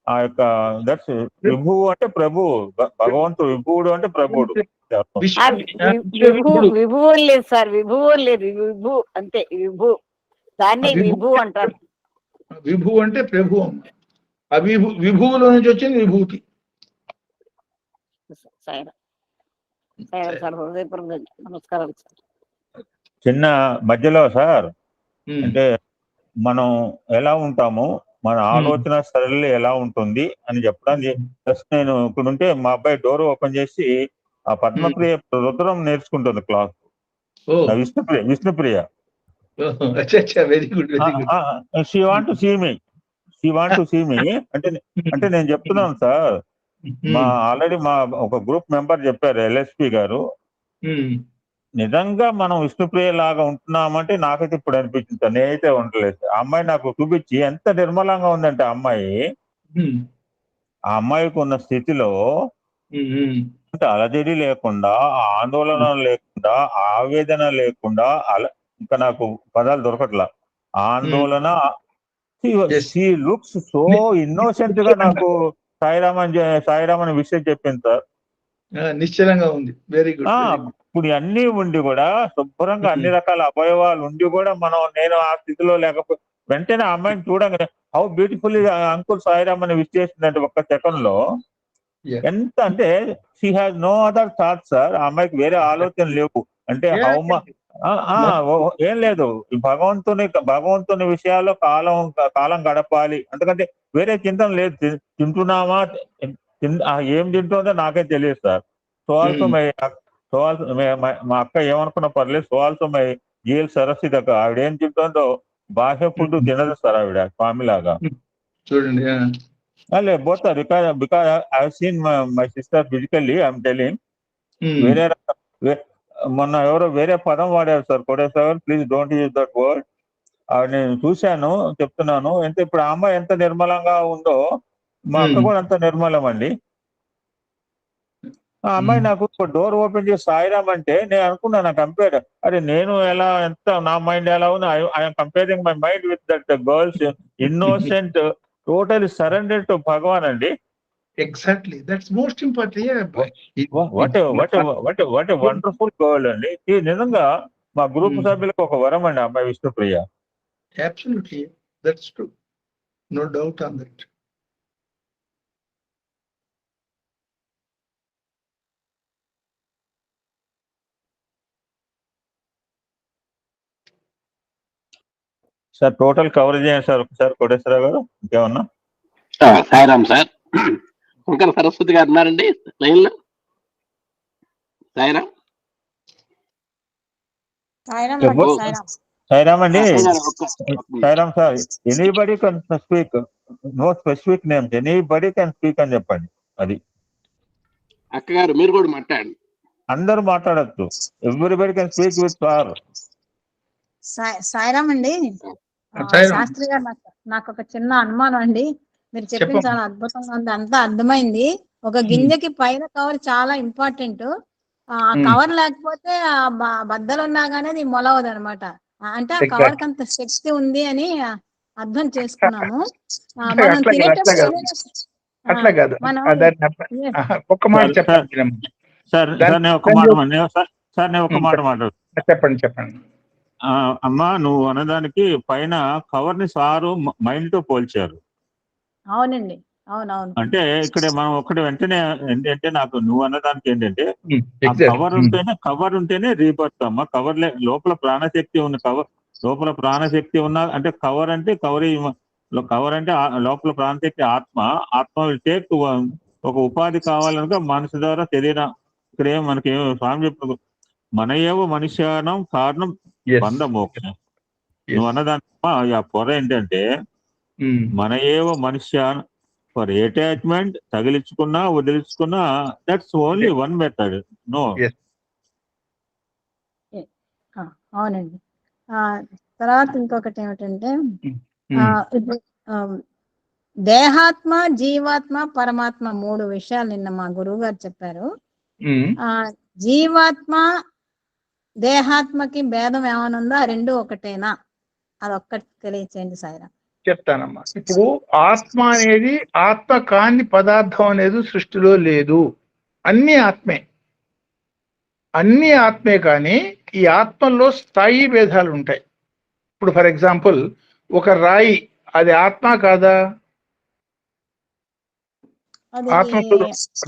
ఆ యొక్క దట్స్ విభు అంటే ప్రభు, భగవంతుడు. విభువుడు అంటే ప్రభువుడు.
విభువు లేదు సార్, విభువు లేదు, విభు అంతే. విభు దాన్ని విభు అంటారు.
విభు అంటే ప్రభు అమ్మ. ఆ విభువులో నుంచి వచ్చింది విభూతి.
సార్ హృదయపూర్వక నమస్కారాలు సార్.
చిన్న మధ్యలో సార్, అంటే మనం ఎలా ఉంటాము, మన ఆలోచన సరళి ఎలా ఉంటుంది అని చెప్పడానికి జస్ట్ నేను ఇక్కడ ఉంటే మా అబ్బాయి డోర్ ఓపెన్ చేసి ఆ పద్మప్రియ రుద్రం నేర్చుకుంటుంది class. Vishnupriya
very good.
She want to see me అంటే నేను చెప్తున్నాను సార్, ఆల్రెడీ మా ఒక గ్రూప్ మెంబర్ చెప్పారు, ఎల్ఎస్పి గారు, నిజంగా మనం విష్ణుప్రియ లాగా ఉంటున్నామంటే నాకైతే ఇప్పుడు అనిపించింది. నేనైతే ఉండలేదు. ఆ అమ్మాయి నాకు చూపించి ఎంత నిర్మలంగా ఉందంటే ఆ అమ్మాయికి ఉన్న స్థితిలో అలజడి లేకుండా, ఆందోళన లేకుండా, ఆవేదన లేకుండా, ఇంకా నాకు పదాలు దొరకట్లా. ఆందోళన, షీ లుక్స్ సో ఇన్నోసెంట్ గా నాకు సాయిరామ్ అనే విషయం చెప్పింది సార్.
నిశ్చలంగా ఉంది. Very good.
ఇప్పుడు అన్ని ఉండి కూడా, శుభ్రంగా అన్ని రకాల అవయవాలు ఉండి కూడా నేను ఆ స్థితిలో లేకపోతే వెంటనే ఆ అమ్మాయిని చూడగానే హౌ బ్యూటిఫుల్ అంకుల్ సాయిరామ్ అని విష్ చేసిందంటే ఒక్క సెకండ్ లో. ఎంత అంటే she has no other thoughts sir. ఆ అమ్మాయికి వేరే ఆలోచన లేవు. అంటే ఏం లేదు, భగవంతుని విషయాల్లో కాలం గడపాలి, ఎందుకంటే వేరే చింతన లేదు. తింటున్నామా, ఏం తింటుందో నాకే తెలియదు సార్. సో ఆల్సో మా అక్క ఏమనుకున్నా పర్లేదు. So also my GL Saraswati దగ్గర ఆవిడ ఏం తింటుందో బాహ్య ఫుడ్ తినదు సార్ ఆవిడ, స్వామిలాగా.
చూడండి.
both are because I've seen my sister physically. I'm telling. వేరే మొన్న ఎవరో వేరే పదం వాడారు sir, Koteshwar please don't use that word. నేను చూశాను, చెప్తున్నాను. అంటే ఇప్పుడు ఆ అమ్మాయి ఎంత నిర్మలంగా ఉందో మా అక్క కూడా అంత నిర్మలం అండి. ఆ అమ్మాయి నాకు డోర్ ఓపెన్ చేసి సాయిరామ్ అంటే నేను అనుకున్నాను, కంపేర్, అరే నేను ఎలా, ఎంత నా మైండ్ ఎలా ఉంది, I'm comparing my mind with that girls innocent, totally surrender to Bhagavan అండి.
Exactly, that's most important.
What a wonderful girl అండి. నిజంగా మా గ్రూప్ సభ్యులకు ఒక వరం అండి అమ్మాయి Vishnupriya.
Absolutely, that's true, no doubt on that.
Sir total coverage చేయండి సార్ ఒకసారి కోటేశ్వరరావు గారు. ఇంకేమన్నా?
సాయిరామ్ సార్. శంకర సరస్వతి గారు ఉన్నారండి లైన్ లో? సాయిరామ్
సాయిరామ్ అండి. Sairam sir, anybody can speak, no specific names, anybody can speak అని చెప్పండి. అది
అక్కగారు మీరు కూడా మాట్లాడండి.
అందరూ మాట్లాడచ్చు. Everybody can speak with sir.
Sairam అండి. శాస్త్రి గారు, నాకు ఒక చిన్న అనుమానం అండి. మీరు చెప్పింది చాలా అద్భుతంగా ఉంది, అంతా అర్థమైంది. ఒక గింజకి పైన కవర్ చాలా ఇంపార్టెంట్. ఆ కవర్ లేకపోతే బద్దలు ఉన్నా కానీ అది మొలవదు అనమాట. అంటే ఆ కవర్ కి అంత శక్తి ఉంది అని అర్థం చేసుకున్నాము. మనం తినేటప్పుడు
అట్లా కాదు. ఒక్క మాట చెప్పండి
సార్, సార్ నేను ఒక మాట మాట్లాడు.
చెప్పండి.
అమ్మా, నువ్వు అన్నదానికి పైన కవర్ ని సారు మైండ్ తో పోల్చారు.
అవునండి, అవునవును.
అంటే ఇక్కడ మనం ఒకటి వెంటనే ఏంటంటే, నాకు నువ్వు అన్నదానికి ఏంటంటే, కవర్ ఉంటేనే రీబర్త్ అమ్మా. కవర్ లోపల ప్రాణశక్తి ఉన్న లోపల ప్రాణశక్తి ఉన్న అంటే కవర్ అంటే కవర్ అంటే లోపల ప్రాణశక్తి ఆత్మ విల్ టేక్ ఒక ఉపాధి కావాలనుక మనసు ద్వారా శరీరం. ఇక్కడ మనకి స్వామి చెప్పు, మన ఏవో మనుష్యానం కారణం బంధమోక్షం. నువ్వు అన్నదాని ఆ పొర ఏంటంటే, మన ఏవో మనుష్యానం ఫర్ అటాచ్మెంట్, తగిలించుకున్నా వదిలించుకున్నా, that's only one method. No.
అవునండి. తర్వాత ఇంకొకటి ఏమిటంటే, ఇప్పుడు దేహాత్మ, జీవాత్మ, పరమాత్మ 3 విషయాలు నిన్న మా గురువు గారు చెప్పారు. జీవాత్మ దేహాత్మకి భేదం ఏమైనా ఉందో ఆ 2 ఒకటేనా? అదొక్కటి తెలియచేయండి సాయిరా.
చెప్తానమ్మా. ఇప్పుడు ఆత్మ అనేది ఆత్మ కాని పదార్థం అనేది సృష్టిలో లేదు. అన్ని ఆత్మే కానీ ఈ ఆత్మలో స్థాయి భేదాలు ఉంటాయి. ఇప్పుడు ఫర్ ఎగ్జాంపుల్ ఒక రాయి, అది ఆత్మ కాదా?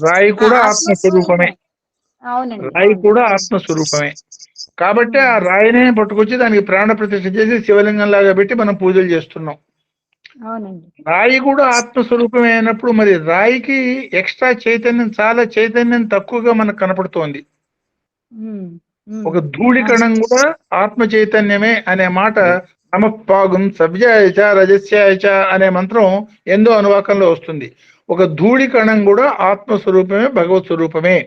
రాయి కూడా ఆత్మస్వరూపమే. రాయి కూడా ఆత్మస్వరూపమే. కాబట్టి ఆ రాయినే పట్టుకొచ్చి దానికి ప్రాణ ప్రతిష్ఠ చేసి శివలింగం లాగా పెట్టి మనం పూజలు చేస్తున్నాం. రాయి కూడా ఆత్మస్వరూపమే అయినప్పుడు మరి రాయికి ఎక్స్ట్రా చైతన్యం, చాలా చైతన్యం తక్కువగా మనకు కనపడుతోంది. ఒక ధూళి కణం కూడా ఆత్మ చైతన్యమే అనే మాట నమఃపాగుం సవ్యాయచ రజస్యాయచ అనే మంత్రం ఎందో అనువాకంలో వస్తుంది. ఒక ధూళి కణం కూడా ఆత్మస్వరూపమే, భగవత్ స్వరూపమే.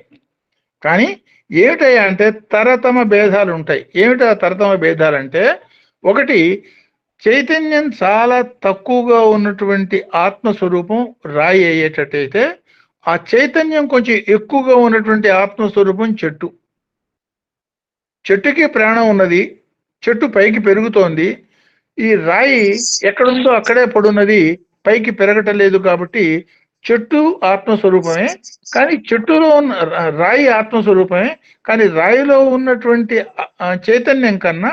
కానీ ఏమిటయ్యా అంటే తరతమ భేదాలు ఉంటాయి. ఏమిటా తరతమ భేదాలంటే, ఒకటి చైతన్యం చాలా తక్కువగా ఉన్నటువంటి ఆత్మస్వరూపం రాయి అయ్యేటట్టయితే, ఆ చైతన్యం కొంచెం ఎక్కువగా ఉన్నటువంటి ఆత్మస్వరూపం చెట్టు. చెట్టుకి ప్రాణం ఉన్నది, చెట్టు పైకి పెరుగుతోంది. ఈ రాయి ఎక్కడుందో అక్కడే పడున్నది, పైకి పెరగటం లేదు. కాబట్టి చెట్టు ఆత్మస్వరూపమే, కానీ చెట్టులో ఉన్న రాయి ఆత్మస్వరూపమే. కానీ రాయిలో ఉన్నటువంటి చైతన్యం కన్నా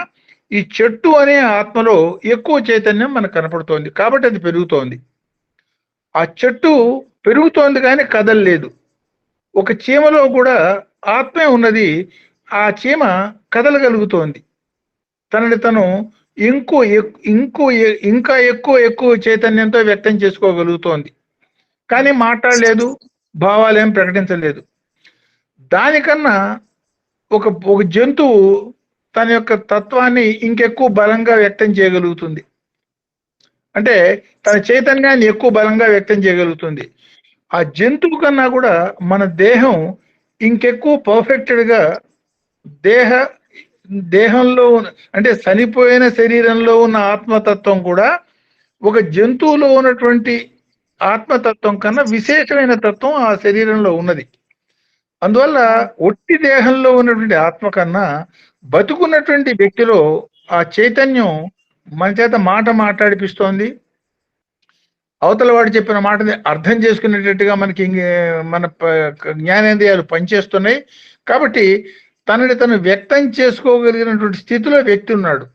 ఈ చెట్టు అనే ఆత్మలో ఎక్కువ చైతన్యం మనకు కనపడుతోంది. కాబట్టి అది పెరుగుతోంది. ఆ చెట్టు పెరుగుతోంది కానీ కదలలేదు. ఒక చీమలో కూడా ఆత్మే ఉన్నది, ఆ చీమ కదలగలుగుతోంది. తనని తను ఇంకా ఎక్కువ చైతన్యంతో వ్యక్తం చేసుకోగలుగుతోంది. కానీ మాట్లాడలేదు, భావాలేం ప్రకటించలేదు. దానికన్నా ఒక జంతువు తన యొక్క తత్వాన్ని ఇంకెక్కువ బలంగా వ్యక్తం చేయగలుగుతుంది. అంటే తన చైతన్యాన్ని ఎక్కువ బలంగా వ్యక్తం చేయగలుగుతుంది. ఆ జంతువు కన్నా కూడా మన దేహం ఇంకెక్కువ పర్ఫెక్టెడ్గా దేహంలో అంటే చనిపోయిన శరీరంలో ఉన్న ఆత్మతత్వం కూడా ఒక జంతువులో ఉన్నటువంటి ఆత్మతత్వం కన్నా విశేషమైన తత్వం ఆ శరీరంలో ఉన్నది. అందువల్ల ఒట్టి దేహంలో ఉన్నటువంటి ఆత్మ కన్నా బతుకున్నటువంటి వ్యక్తిలో ఆ చైతన్యం మన చేత మాట్లాడిపిస్తోంది. అవతల వాడు చెప్పిన మాటని అర్థం చేసుకునేటట్టుగా మనకి మన జ్ఞానేంద్రియాలు పనిచేస్తున్నాయి. కాబట్టి తనని తను వ్యక్తం చేసుకోగలిగినటువంటి స్థితిలో వ్యక్తి ఉన్నాడు.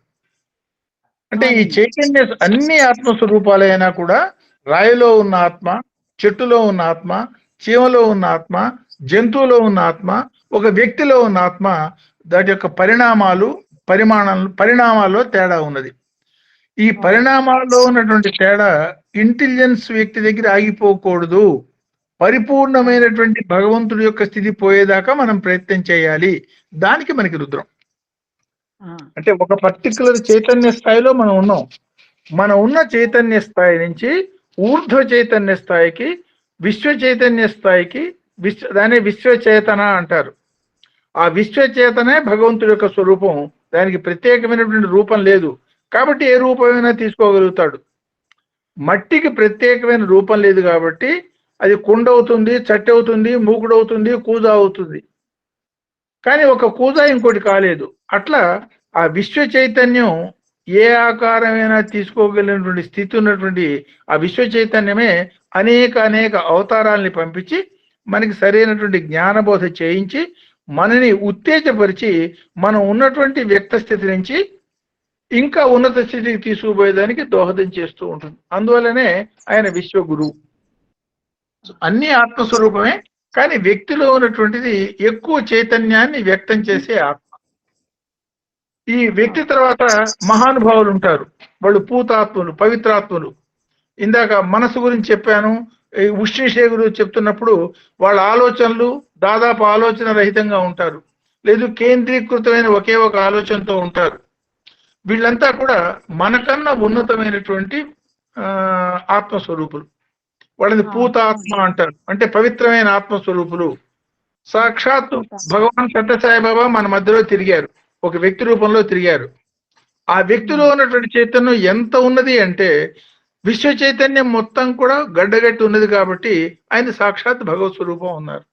అంటే ఈ చైతన్య అన్ని ఆత్మస్వరూపాలైనా కూడా రాయిలో ఉన్న ఆత్మ, చెట్టులో ఉన్న ఆత్మ, చీమలో ఉన్న ఆత్మ, జంతువులో ఉన్న ఆత్మ, ఒక వ్యక్తిలో ఉన్న ఆత్మ, దాని యొక్క పరిణామాల్లో తేడా ఉన్నది. ఈ పరిణామాల్లో ఉన్నటువంటి తేడా ఇంటెలిజెన్స్ వ్యక్తి దగ్గర ఆగిపోకూడదు. పరిపూర్ణమైనటువంటి భగవంతుడి యొక్క స్థితి పోయేదాకా మనం ప్రయత్నం చేయాలి. దానికి మనకి రుద్రం అంటే ఒక పర్టికులర్ చైతన్య స్థాయిలో మనం ఉన్నాం. మనం ఉన్న చైతన్య స్థాయి నుంచి ఊర్ధ్వ చైతన్య స్థాయికి, విశ్వ చైతన్య స్థాయికి, దాన్ని విశ్వచేతన అంటారు. ఆ విశ్వచేతనే భగవంతుడి యొక్క స్వరూపం. దానికి ప్రత్యేకమైనటువంటి రూపం లేదు. కాబట్టి ఏ రూపమైనా తీసుకోగలుగుతాడు. మట్టికి ప్రత్యేకమైన రూపం లేదు కాబట్టి అది కుండ అవుతుంది, చట్టి అవుతుంది, మూకుడు అవుతుంది, కూజ అవుతుంది. కానీ ఒక కూజ ఇంకోటి కాలేదు. అట్లా ఆ విశ్వ చైతన్యం ఏ ఆకారమైనా తీసుకోగలిగినటువంటి స్థితి ఉన్నటువంటి ఆ విశ్వ చైతన్యమే అనేక అవతారాలని పంపించి మనకి సరైనటువంటి జ్ఞానబోధ చేయించి మనని ఉత్తేజపరిచి మనం ఉన్నటువంటి వ్యక్త స్థితి నుంచి ఇంకా ఉన్నత స్థితికి తీసుకుపోయేదానికి దోహదం చేస్తూ ఉంటుంది. అందువల్లనే ఆయన విశ్వగురువు. అన్ని ఆత్మస్వరూపమే, కానీ వ్యక్తిలో ఉన్నటువంటిది ఎక్కువ చైతన్యాన్ని వ్యక్తం చేసే ఆత్మ. ఈ వ్యక్తి తర్వాత మహానుభావులు ఉంటారు, వాళ్ళు పూతాత్ములు, పవిత్రాత్ములు. ఇందాక మనసు గురించి చెప్పాను. ఈ ఉష్ణిషేగులు చెప్తున్నప్పుడు వాళ్ళ ఆలోచనలు దాదాపు ఆలోచన రహితంగా ఉంటారు, లేదు కేంద్రీకృతమైన ఒకే ఒక ఆలోచనతో ఉంటారు. వీళ్ళంతా కూడా మనకన్నా ఉన్నతమైనటువంటి ఆత్మస్వరూపులు. వాళ్ళని పూతాత్మ అంటారు, అంటే పవిత్రమైన ఆత్మస్వరూపులు. సాక్షాత్ భగవాన్ సత్యసాయిబాబా మన మధ్యలో తిరిగారు, ఒక వ్యక్తి రూపంలో తిరిగారు. ఆ వ్యక్తిలో ఉన్నటువంటి చైతన్యం ఎంత ఉన్నది అంటే విశ్వ చైతన్యం మొత్తం కూడా గడ్డగట్టి ఉన్నది, కాబట్టి ఆయన సాక్షాత్ భగవత్ స్వరూపం ఉన్నారు.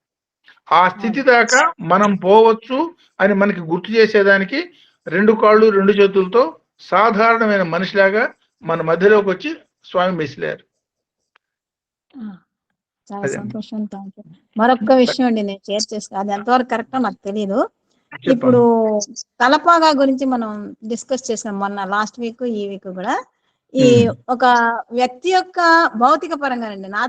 ఆ స్థితి దాకా మనం పోవచ్చు అని మనకి గుర్తు చేసేదానికి 2 కాళ్ళు 2 చేతులతో సాధారణమైన మనిషిలాగా మన మధ్యలోకి వచ్చి స్వామి మెసిలారు.
చాలా సంతోషం. మరొక విషయం అండి నేను షేర్ చేస్తాను, అది ఎంతవరకు కరెక్టో నాకు తెలియదు. ఇప్పుడు తలపాగా గురించి మనం డిస్కస్ చేసాం మొన్న లాస్ట్ వీక్, ఈ వీక్ కూడా. ఈ ఒక వ్యక్తి యొక్క భౌతిక పరంగానండి, నా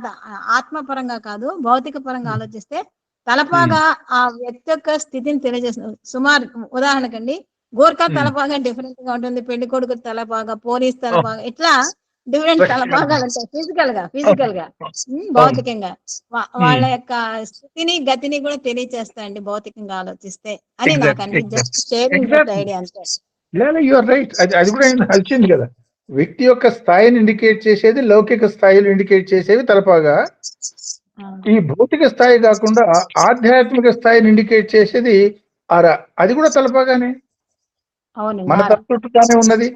ఆత్మ పరంగా కాదు, భౌతిక పరంగా ఆలోచిస్తే తలపాగా ఆ వ్యక్తి యొక్క స్థితిని తెలియజేస్తుంది. సుమారు ఉదాహరణకండి, గోర్ఖా తలపాగా డిఫరెంట్ గా ఉంటుంది, పెళ్లి కొడుకు తలపాగా, పోలీస్ తలపాగా, ఇట్లా డిఫరెంట్ తలపాగాలు ఉంటాయి. ఫిజికల్ గా భౌతికంగా వాళ్ళ యొక్క స్థితిని గతిని కూడా తెలియచేస్తాయండి భౌతికంగా ఆలోచిస్తే అని నాకు అనిపించింది. షేరింగ్ ఐడియా అంతే.
You're right. అది కూడా వచ్చింది కదా, వ్యక్తి యొక్క స్థాయిని ఇండికేట్ చేసేది లౌకిక స్థాయిలు ఇండికేట్ చేసేవి తలపాగా. ఈ భౌతిక స్థాయి కాకుండా ఆధ్యాత్మిక స్థాయిని ఇండికేట్ చేసేది అర, అది కూడా తలపాగానే, మన తలచుట్టుగానే ఉన్నది.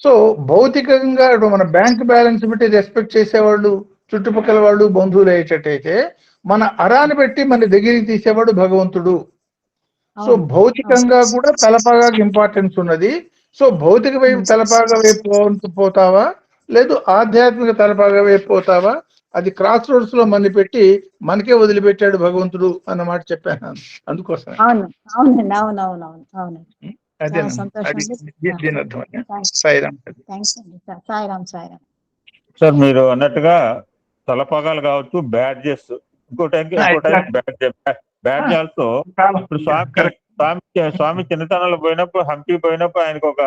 సో భౌతికంగా మన బ్యాంక్ బ్యాలెన్స్ బట్టి రెస్పెక్ట్ చేసేవాళ్ళు చుట్టుపక్కల వాళ్ళు బంధువులు అయ్యేటట్టయితే, మన అరాన్ని బట్టి మన దగ్గరికి తీసేవాడు భగవంతుడు. సో భౌతికంగా కూడా తలపాగాకి ఇంపార్టెన్స్ ఉన్నది. సో భౌతిక వైపు తలపాగా వైపు పోతావా, లేదు ఆధ్యాత్మిక తలపాగా వైపు పోతావా, అది క్రాస్ రోడ్స్ లో మన పెట్టి మనకే వదిలిపెట్టాడు భగవంతుడు అన్నమాట చెప్పాను. అందుకోసం అదే
సార్ మీరు అన్నట్టుగా తలపాగాలు కావచ్చు, బ్యాడ్జెస్, బ్యాడ్జ్ ఆల్సో. ఇప్పుడు స్వామి చిన్నతనంలో పోయినప్పుడు, హంపి పోయినప్పుడు ఆయనకు ఒక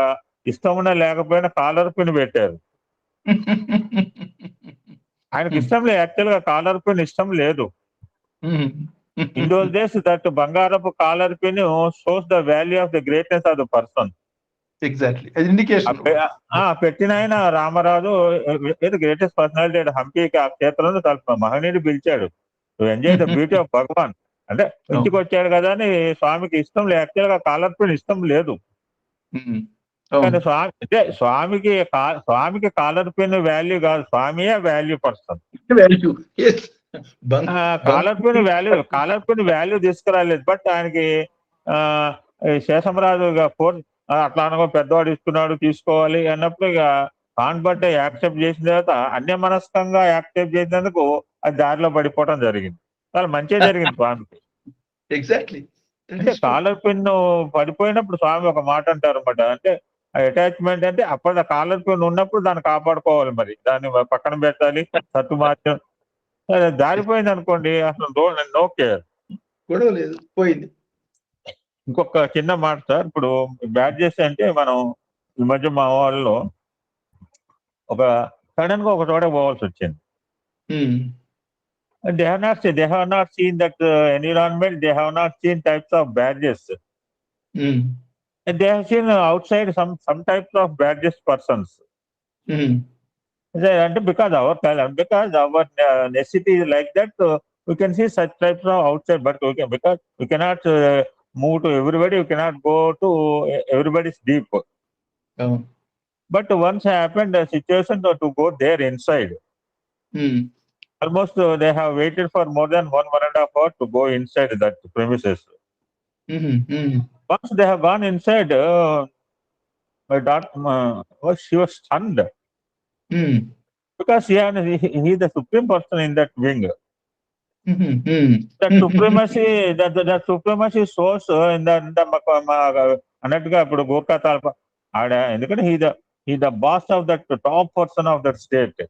ఇష్టం ఉన్నా లేకపోయినా కాలర్ పిన్ పెట్టారు. ఆయనకు ఇష్టం లేదు, యాక్చువల్ గా కాలర్ పిన్ ఇష్టం లేదు. ఇన్ దోస్ డేస్ దట్ బంగారపు caller pin shows the value of the greatness of the person.
Exactly.
పెట్టిన ఆయన రామరాజు గ్రేటెస్ట్ పర్సనాలిటీ హంపి ఆ క్షేత్రంలో మహనీయుడు పిలిచాడు, ఎంజాయ్ ద బ్యూటీ ఆఫ్ భగవాన్ అంటే ఇంటికి వచ్చాడు కదా అని. స్వామికి ఇష్టం లేదు, యాక్చువల్ గా కాలర్ పిన్ ఇష్టం లేదు. కానీ స్వామికి కాలర్ పిన్ వాల్యూ కాదు, స్వామియే value person. Caller pin value తీసుకురాలేదు. బట్ ఆయనకి శేషమరాజు అట్లా అనగా పెద్దవాడు ఇస్తున్నాడు తీసుకోవాలి అన్నప్పుడు ఇక కాన్బట్టే యాక్సెప్ట్ చేసిన తర్వాత అన్యమనస్కంగా యాక్సెప్ట్ చేసినందుకు అది దారిలో పడిపోవడం జరిగింది. చాలా మంచిగా జరిగింది స్వామికి.
ఎగ్జాక్ట్లీ.
అంటే కాలర్ పిన్ పడిపోయినప్పుడు స్వామి ఒక మాట అంటారు అన్నమాట, అంటే అటాచ్మెంట్ అంటే అప్పుడు కాలర్ పిన్ ఉన్నప్పుడు దాన్ని కాపాడుకోవాలి, మరి దాన్ని పక్కన పెట్టాలి. సత్తు మార్చం జారిపోయింది అనుకోండి, అసలు నో కేర్,
గొడవ లేదు, పోయింది.
ఇంకొక చిన్న మాట సార్, ఇప్పుడు బ్యాడ్జెస్ అంటే మనం ఈ మధ్య మా వాళ్ళలో ఒక సడన్ గా ఒక చోట పోవాల్సి వచ్చింది. They have not seen that environment. They have not seen types of badges. And they have seen outside some types of badges persons. And because our necessity is like that, we can see such types of outside, but because we cannot move to everybody, we cannot go to everybody's deep. But once happened a situation to go there inside. Almost they have waited for more than 1.5 hours to go inside that premises. Once they have gone inside, my daughter, she was stunned. Because he is the supreme person in that wing. That supremacy source in the అన్నట్టుగా ఇప్పుడు గోర్ఖా తాల్పా ఆడ, ఎందుకంటే he the boss of that top person of that state.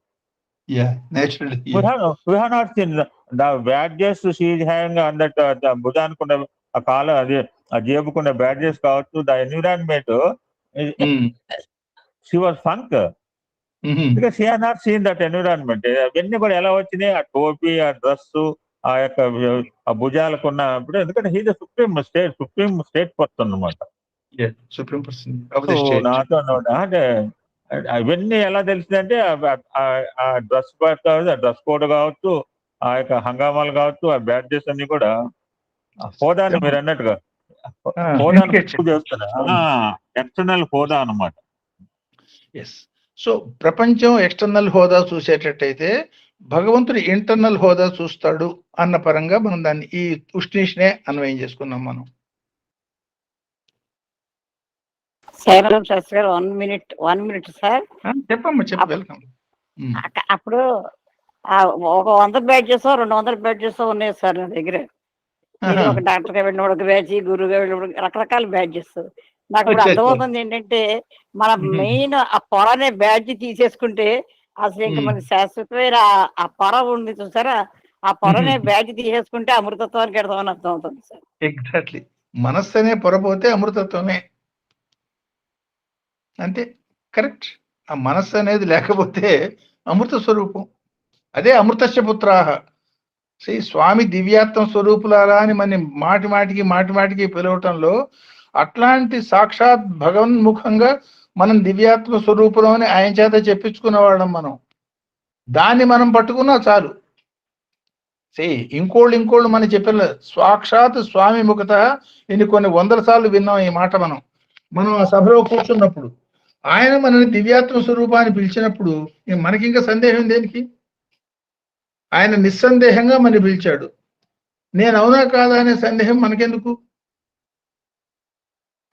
Yeah, naturally.
We have not seen the badges she is having on that భుజానుకున్న ఆ కాలు, అది ఆ జేబుకున్న badges కావచ్చు, the environment she was funk. Because she has not seen that environment. అవన్నీ కూడా ఎలా వచ్చినాయి, ఆ టోపీ, ఆ డ్రెస్, ఆ యొక్క ఆ భుజాలకున్న, ఎందుకంటే he the supreme state person అన్నమాట.
Supreme person of the state.
నాతో అంటే అవన్నీ ఎలా తెలిసిందంటే ఆ డ్రెస్ డ్రెస్ కోడ్ కావచ్చు, ఆ యొక్క హంగామాలు కావచ్చు, ఆ బ్యాడ్జెస్ అన్ని కూడా హోదాను మీరు అన్నట్టుగా హోదాను చేస్తున్నా, ఎక్స్టర్నల్ హోదా అన్నమాట.
ఎస్. సో ప్రపంచం ఎక్స్టర్నల్ హోదా చూసేటట్టయితే భగవంతుడు ఇంటర్నల్ హోదా చూస్తాడు అన్న పరంగా మనం దాన్ని ఈ ఉష్ణీష్నే అన్వయం చేసుకున్నాం మనం.
సాయిరాం శాస్త్రి గారు 1 minute సార్.
చెప్పమ్మా, చెప్పు. వెల్కమ్.
అప్పుడు ఒక 100 బ్యాడ్జెస్ 200 బ్యాడ్జెస్ ఉన్నాయి సార్ నా దగ్గర. నేను ఒక డాక్టర్ గా వెళ్ళినప్పుడు ఒక బ్యాడ్జ్, గురువుగా వెళ్ళినప్పుడు రకరకాల బ్యాడ్జెస్. నాకు ఇప్పుడు అర్థమవుతుంది ఏంటంటే, మన మెయిన్ ఆ పొరనే బ్యాడ్జ్ తీసేసుకుంటే అసలు ఇంకా మన శాశ్వతమైన ఆ పొర ఉంది చూసారా, ఆ పొరనే బ్యాడ్జ్ తీసేసుకుంటే అమృతత్వానికి ఎడతామని అర్థం అవుతుంది సార్.
ఎగ్జాక్ట్లీ. మనస్సు అనే పొరపోతే అమృతత్వమే, అంతే. కరెక్ట్. ఆ మనస్సు అనేది లేకపోతే అమృత స్వరూపం. అదే అమృతస్య పుత్రాహ. స్వామి దివ్యాత్మ స్వరూపులారా అని మన మాటిమాటికి పిలవటంలో అట్లాంటి సాక్షాత్ భగవన్ముఖంగా మనం దివ్యాత్మ స్వరూపులం అని ఆయన చేత చెప్పించుకున్న వాళ్ళం మనం. దాన్ని మనం పట్టుకున్నా చాలు. ఇంకోళ్ళు మనం చెప్పిన సాక్షాత్ స్వామి ముఖత ఇన్ని కొన్ని 100 సార్లు విన్నాం ఈ మాట. మనం ఆ సభలో కూర్చున్నప్పుడు ఆయన మనని దివ్యాత్మ స్వరూపాన్ని పిలిచినప్పుడు మనకింకా సందేహం దేనికి? ఆయన నిస్సందేహంగా మన పిలిచాడు. నేను అవునా కాదా అనే సందేహం మనకెందుకు?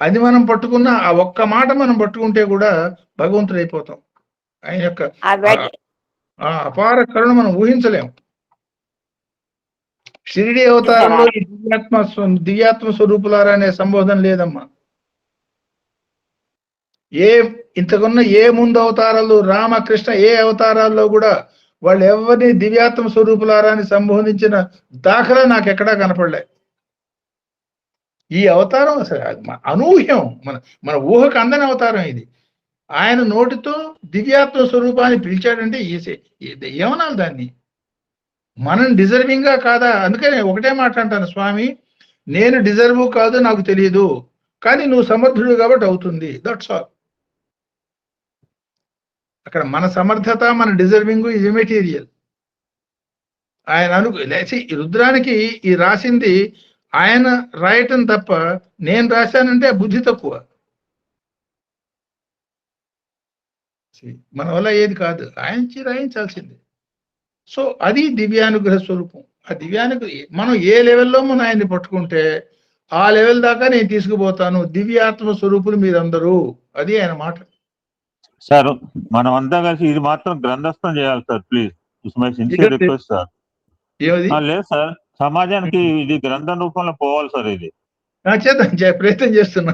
అది మనం పట్టుకున్న ఆ ఒక్క మాట మనం పట్టుకుంటే కూడా భగవంతుడు అయిపోతాం. ఆయన యొక్క ఆ అపార కరుణ మనం ఊహించలేం. షిరిడి అవతారంలో ఈ దివ్యాత్మ స్వరూపులారా అనే సంబోధన లేదమ్మా. ఇంతకున్న ముందు అవతారాలు, రామకృష్ణ అవతారాల్లో కూడా వాళ్ళు ఎవరిని దివ్యాత్మ స్వరూపులారా అని సంబోధించిన దాఖలా నాకు ఎక్కడా కనపడలే. ఈ అవతారం అసలు అనూహ్యం, మన ఊహకు అందని అవతారం ఇది. ఆయన నోటితో దివ్యాత్మ స్వరూపాన్ని పిలిచాడంటే ఏమనాలి దాన్ని? మనం డిజర్వింగ్ గా కాదా? అందుకని ఒకటే మాట అంటాను, స్వామి నేను డిజర్వ్ కాదు నాకు తెలియదు, కానీ నువ్వు సమర్థుడు కాబట్టి అవుతుంది. That's all. అక్కడ మన సమర్థత, మన డిజర్వింగ్ ఇది మెటీరియల్. ఆయన రుద్రానికి ఈ రాసింది ఆయన రాయటం తప్ప నేను రాశానంటే ఆ బుద్ధి తక్కువ. మన వల్ల ఏది కాదు, ఆయన రాయించాల్సింది. సో అది దివ్యానుగ్రహ స్వరూపం. ఆ దివ్యానుగ్రహ మనం ఏ లెవెల్లో మనం ఆయన్ని పట్టుకుంటే ఆ లెవెల్ దాకా నేను తీసుకుపోతాను. దివ్యాత్మ స్వరూపులు మీరందరూ, అది ఆయన మాట.
సార్ మనం అంతా కలిసి ఇది మాత్రం గ్రంథస్థం చేయాలి sir, please. It's my sincere request sir. లేదు సార్, సమాజానికి ఇది గ్రంథం రూపంలో పోవాలి సార్. ఇది
చేద్దాం, ప్రయత్నం చేస్తున్నా.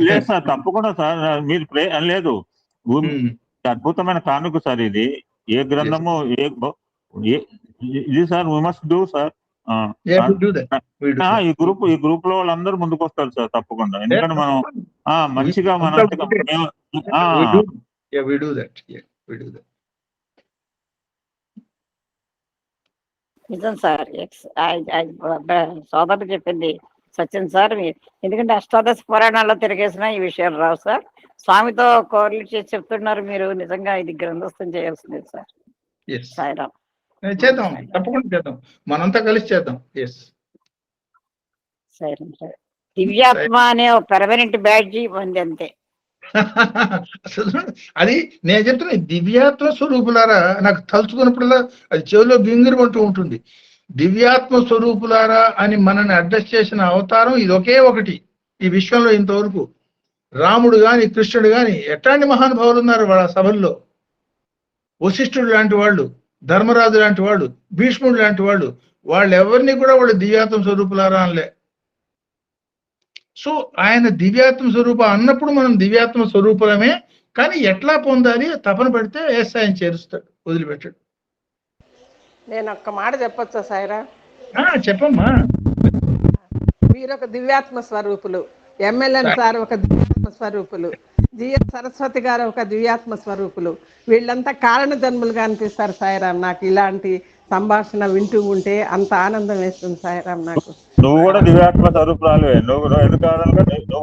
లేదు సార్, తప్పకుండా సార్. మీరు లేదు, అద్భుతమైన కానుక సార్ ఇది. ఏ గ్రంథము ఇది sir, we must do sir. ఈ గ్రూప్ లో వాళ్ళందరూ ముందుకు వస్తారు సార్ తప్పకుండా. ఎందుకంటే మనం మంచిగా
నిజం సార్. సోదరుడు చెప్పింది సత్యం సార్. ఎందుకంటే అష్టాదశ పురాణాల్లో తిరిగేసినా ఈ విషయాలు రావు సార్. స్వామితో కోరిలేట్ చేసి చెప్తున్నారు మీరు. నిజంగా ఇది గ్రంథస్థం చేయాల్సింది సార్. సాయిరాం.
చేద్దాం, తప్పకుండా చేద్దాం, మనంతా కలిసి చేద్దాం.
సాయిరాం సార్. దివ్యాత్మ అనే ఒక పర్మనెంట్ బ్యాడ్జీ ఉంది అంతే.
అది నేను చెప్తున్నా, దివ్యాత్మ స్వరూపులారా నాకు తలుచుకున్నప్పుడల్లా అది చెవిలో గింగిరమంటూ ఉంటుంది. దివ్యాత్మ స్వరూపులారా అని మనల్ని అడ్రస్ చేసిన అవతారం ఇది ఒకే ఒకటి ఈ విశ్వంలో ఇంతవరకు. రాముడు గాని, కృష్ణుడు గాని, ఎట్లాంటి మహానుభావులు ఉన్నారు వాళ్ళ సభల్లో. వశిష్ఠుడు లాంటి వాళ్ళు, ధర్మరాజు లాంటి వాళ్ళు, భీష్ముడు లాంటి వాళ్ళు, వాళ్ళెవరిని కూడా వాళ్ళు దివ్యాత్మ స్వరూపులారా అనలే. సో ఆయన దివ్యాత్మ స్వరూపం అన్నప్పుడు మనం దివ్యాత్మ స్వరూపులమే, కానీ ఎట్లా పొందాలి తపన పెడితే ఆయన చేరుస్తాడు, వదిలిపెట్టాడు.
నేను ఒక్క మాట చెప్పొచ్చా సాయిరా?
చెప్పమ్మా.
మీరు ఒక దివ్యాత్మ స్వరూపులు, ఎమ్మెల్యే సార్ ఒక దివ్యాత్మ స్వరూపులు, జిఎస్ సరస్వతి గారు ఒక దివ్యాత్మ స్వరూపులు. వీళ్ళంతా కారణ జన్ములుగా అనిపిస్తారు సాయిరామ్. నాకు ఇలాంటి సంభాషణ వింటూ ఉంటే అంత ఆనందం వేస్తుంది సాయిరామ్ నాకు.
నువ్వు కూడా దివ్యాత్మ స్వరూపురాలు, నువ్వు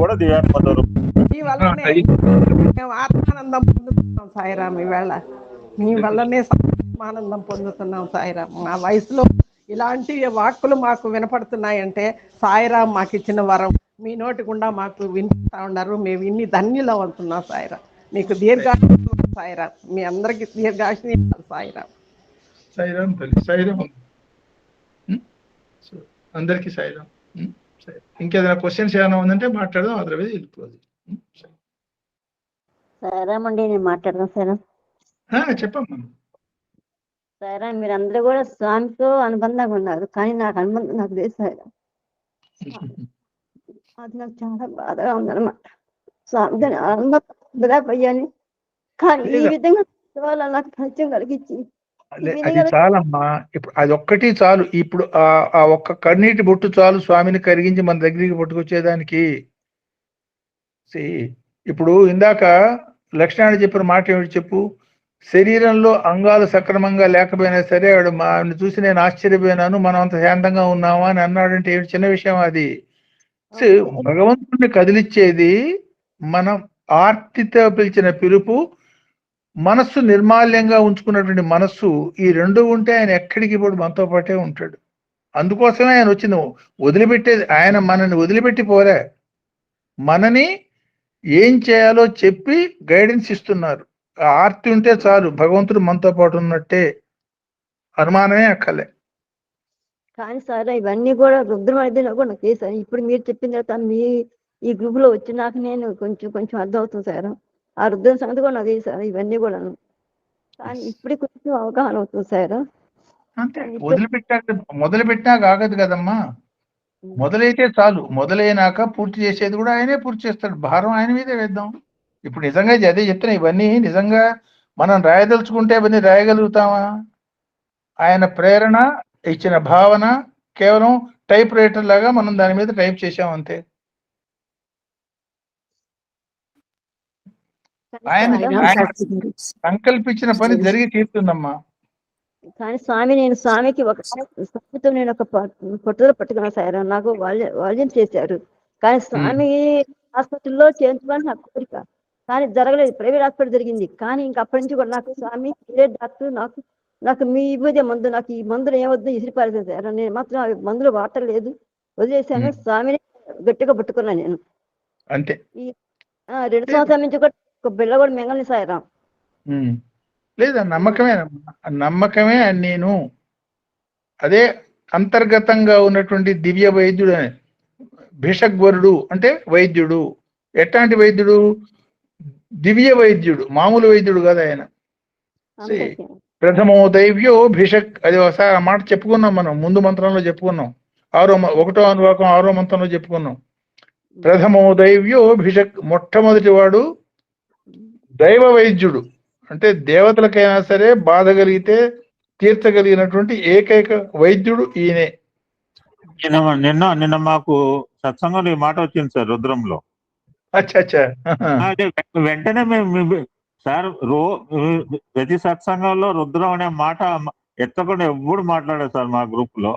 కూడా దివ్యాత్మ స్వరూపు.
మీ వల్లనే మేము ఆత్మానందం పొందుతున్నాం సాయిరామ్. ఈవేళ మీ వల్లనే ఆనందం పొందుతున్నాం సాయిరామ్. మా వయసులో ఇలాంటి వాక్కులు మాకు వినపడుతున్నాయంటే సాయిరామ్ మాకు ఇచ్చిన వరం. మీ నోటి గుండా మాకు వినిపిస్తా ఉన్నారు, మేము ఇన్ని ధన్యులు అవుతున్నాం సాయిరామ్. మీకు దీర్ఘాయుష్యం సాయిరామ్, మీ అందరికి దీర్ఘాయుష్యం సాయిరామ్.
సాయిరామ్ తల్లి, సాయిరామ్. అందరికీ సాయిరామ్. ఇంకేదైనా క్వశ్చన్స్ ఏమైనా ఉందంటే మాట్లాడదాం, అదర్వైజ్ వెళ్ళిపోదు.
సాయిరామ్ అండి, నేను మాట్లాడదాం సాయిరామ్.
చెప్పమ్మా.
సాయిరామ్, మీరు అందరూ కూడా స్వామితో అనుబంధంగా ఉన్నారు, కానీ నాకు అనుబంధం నాకు లేదు సాయిరామ్. అది నాకు చాలా బాధగా ఉందన్నమాట. స్వామితో అనుబంధం కానీ ఈ విధంగా నాకు పరిచయం కలిగించి
అది చాలమ్మా. ఇప్పుడు అది ఒక్కటి చాలు. ఇప్పుడు ఆ ఒక్క కన్నీటి బొట్టు చాలు స్వామిని కరిగించి మన దగ్గరికి పట్టుకొచ్చేదానికి. ఇప్పుడు ఇందాక లక్ష్మణుడు చెప్పిన మాట ఏమిటి చెప్పు? శరీరంలో అంగాలు సక్రమంగా లేకపోయినా సరే ఆవిడ చూసి నేను ఆశ్చర్యపోయినాను, మనం అంత శాంతంగా ఉన్నామా అని అన్నాడంటే ఏమిటి చిన్న విషయం అది. భగవంతుడిని కదిలిచ్చేది మనం ఆర్తితో పిలిచిన పిలుపు, మనస్సు నిర్మాల్యంగా ఉంచుకున్నటువంటి మనస్సు. ఈ రెండు ఉంటే ఆయన ఎక్కడికి ఇప్పుడు మనతో పాటే ఉంటాడు. అందుకోసమే ఆయన వచ్చింది. వదిలిపెట్టేది ఆయన మనని వదిలిపెట్టి పోలే, మనని ఏం చేయాలో చెప్పి గైడెన్స్ ఇస్తున్నారు. ఆర్తి ఉంటే చాలు, భగవంతుడు మనతో పాటు ఉన్నట్టే, అనుమానమే అక్కలే.
కానీ సార్ ఇవన్నీ కూడా రుద్రం అయితే కూడా నాకు చేశాను. ఇప్పుడు మీరు చెప్పిన తర్వాత మీ ఈ గ్రూప్ లో వచ్చి నాకు నేను కొంచెం అర్థం అవుతుంది సార్. ఆ రుద్రం సంగతి కూడా నాకు చేశారు ఇవన్నీ కూడా, కానీ ఇప్పుడు కొంచెం అవగాహన అవుతుంది సార్.
అంతే, మొదలుపెట్టాక ఆగదు కదమ్మా. మొదలైతే చాలు, మొదలైనాక పూర్తి చేసేది కూడా ఆయనే పూర్తి చేస్తాడు. భారం ఆయన మీదే వేద్దాం. ఇప్పుడు నిజంగా అదే చెప్తున్నా, ఇవన్నీ నిజంగా మనం రాయదలుచుకుంటే ఇవన్నీ రాయగలుగుతామా? ఆయన ప్రేరణ ఇచ్చిన భావన కేవలం టైప్ రైటర్ లాగా మనం దాని మీద టైప్ చేసాం అంతే. ఆయన సంకల్పించిన పని జరిగి తీరుతుందమ్మా.
కానీ నేను స్వామికి నేను ఒక పట్టుదల పట్టుకున్నాను సార్. నాకు వాల్యం చేశారు, కానీ స్వామి హాస్పిటల్లో చేయించుకోవాలని నాకు కోరిక, కానీ జరగలేదు. ప్రైవేట్ హాస్పిటల్ జరిగింది, కానీ ఇంకా అప్పటి నుంచి కూడా నాకు స్వామి డాక్టర్ నాకు మీ ఇవ్వదే మందు, నాకు ఈ మందులు ఏమొద్దు ఇసిరిపారేసాను సార్. నేను మాత్రం మందులు వాడలేదు, వదిలేసాను. స్వామిని గట్టిగా పట్టుకున్నాను నేను
అంతే.
ఈ 2 సంవత్సరాల నుంచి కూడా ఒక బిళ్ళ కూడా మింగల్ని సాయిరాం.
లేదా నమ్మకమే నేను. అదే అంతర్గతంగా ఉన్నటువంటి దివ్య వైద్యుడు అని. భిషగ్వరుడు అంటే వైద్యుడు. ఎట్లాంటి వైద్యుడు? దివ్య వైద్యుడు, మామూలు వైద్యుడు కదా ఆయన. ప్రథమో దైవ్యో భిషక్, అది ఒకసారి ఆ మాట చెప్పుకున్నాం మనం, ముందు మంత్రంలో చెప్పుకున్నాం. 1వ అనువాకం 6వ మంత్రంలో చెప్పుకున్నాం. ప్రథమో దైవ్యో భిషక్, మొట్టమొదటి వాడు దైవ వైద్యుడు. అంటే దేవతలకైనా సరే బాధ కలిగితే తీర్చగలిగినటువంటి ఏకైక వైద్యుడు ఈయనే.
నిన్న మాకు సత్సంగంలో ఈ మాట వచ్చింది సార్, రుద్రంలో.
అచ్చా.
వెంటనే మేము సార్ ప్రతి సత్సంగంలో రుద్రం అనే మాట ఎత్తకుండా ఎప్పుడు మాట్లాడారు సార్ మా గ్రూప్ లో.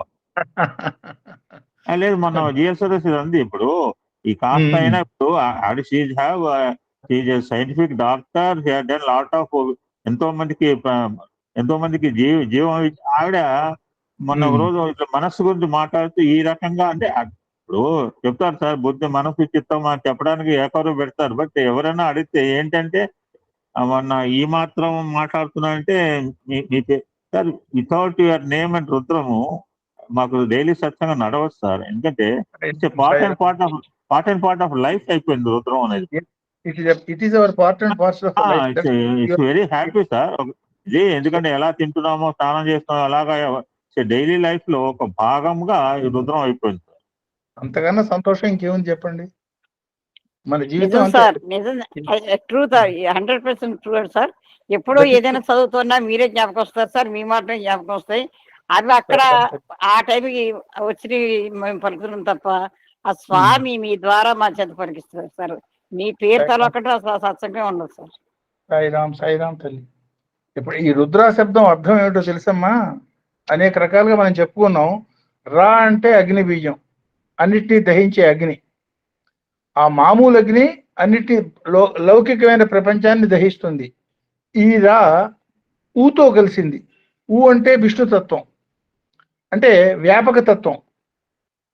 లేదు, మన జిఎస్ఆర్ఎస్ అంది. ఇప్పుడు ఈ కాస్త అయినా ఇప్పుడు సైంటిఫిక్ డాక్టర్, లాట్ ఆఫ్ ఎంతో మందికి జీవం ఆవిడ మొన్న రోజు ఇట్లా మనస్సు గురించి మాట్లాడుతూ ఈ రకంగా, అంటే ఇప్పుడు చెప్తారు సార్, బుద్ధి మనసు చిత్తం అని చెప్పడానికి ఏకరు పెడతారు. బట్ ఎవరైనా అడిగితే ఏంటంటే మొన్న ఈ మాత్రం మాట్లాడుతున్నారంటే sir, without your name and రుద్రము మాకు డైలీ సత్సంగా నడవచ్చు సార్. ఎందుకంటే it's part and part of life అయిపోయింది రుద్రం అనేది. It's very happy sir. ఇది ఎందుకంటే ఎలా తింటున్నామో, స్నానం చేస్తున్నామో అలాగా డైలీ లైఫ్ లో ఒక భాగంగా ఈ రుద్రం అయిపోయింది.
అంతకన్నా సంతోషం ఇంకేముంది చెప్పండి. మన జీవితం
నిజం
అంతే.
సార్, నిజం, ట్రూత్, 100% ట్రూ సార్. ఎప్పుడో ఏదైనా చదువుతున్నా మీరే జ్ఞాపకం వస్తారు సార్, మీ మాటనే జ్ఞాపకం వస్తాయి. అవి అక్కడ ఆ టైంకి వచ్చి మేము పలుకుతున్నాం తప్ప ఆ స్వామి మీ ద్వారా మా చేత పలికిస్తారు సార్. మీ పేరు తలొక్కటి అసలు సత్సంగం ఉండదు సార్.
సాయిరామ్, సాయిరామ్ తల్లి. ఇప్పుడు ఈ రుద్రా శబ్దం అర్థం ఏమిటో తెలుసమ్మా? అనేక రకాలుగా మనం చెప్పుకున్నాం. రా అంటే అగ్ని బీజం, అన్నిటినీ దహించే అగ్ని. ఆ మామూలు అగ్ని అన్నిటి లౌకికమైన ప్రపంచాన్ని దహిస్తుంది. ఈ రా ఊతో కలిసింది. ఊ అంటే విష్ణుతత్వం, అంటే వ్యాపక తత్వం.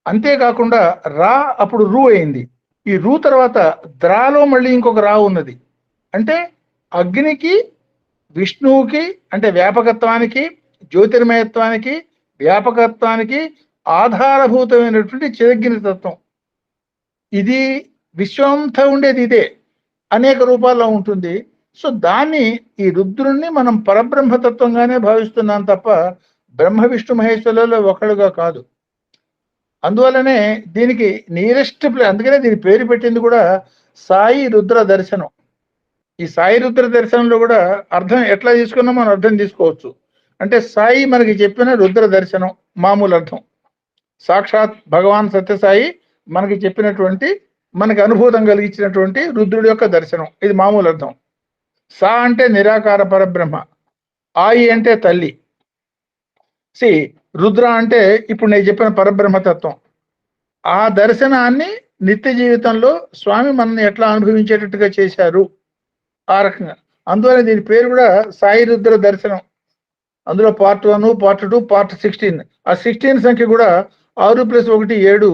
అంతేకాకుండా రా అప్పుడు రూ అయింది. ఈ రూ తర్వాత ద్రాలో మళ్ళీ ఇంకొక రా ఉన్నది. అంటే అగ్నికి, విష్ణువుకి, అంటే వ్యాపకత్వానికి, జ్యోతిర్మయత్వానికి, వ్యాపకత్వానికి ఆధారభూతమైనటువంటి చిరగ్ని తత్వం. ఇది విశ్వంతా ఉండేది ఇదే, అనేక రూపాల్లో ఉంటుంది. సో దాన్ని, ఈ రుద్రుణ్ణి మనం పరబ్రహ్మతత్వంగానే భావిస్తున్నాం తప్ప బ్రహ్మ విష్ణు మహేశ్వరులలో ఒకడుగా కాదు. అందువల్లనే దీనికి నియరెస్ట్ అందుకనే దీని పేరు పెట్టింది కూడా సాయి రుద్ర దర్శనం. ఈ సాయి రుద్ర దర్శనంలో కూడా అర్థం ఎట్లా తీసుకున్నా మనం అర్థం తీసుకోవచ్చు. అంటే సాయి మనకి చెప్పిన రుద్ర దర్శనం మామూలు అర్థం. సాక్షాత్ భగవాన్ సత్యసాయి మనకి చెప్పినటువంటి, మనకి అనుభూతం కలిగించినటువంటి రుద్రుడి యొక్క దర్శనం, ఇది మామూలు అర్థం. సా అంటే నిరాకార పరబ్రహ్మ, ఆయి అంటే తల్లి, రుద్ర అంటే ఇప్పుడు నేను చెప్పిన పరబ్రహ్మతత్వం. ఆ దర్శనాన్ని నిత్య జీవితంలో స్వామి మనల్ని ఎట్లా అనుభవించేటట్టుగా చేశారు ఆ రకంగా. అందువల్ల దీని పేరు కూడా సాయి రుద్ర దర్శనం. అందులో పార్ట్ 1, పార్ట్ 2, పార్ట్ 16. ఆ 16 సంఖ్య కూడా 6 + 1 7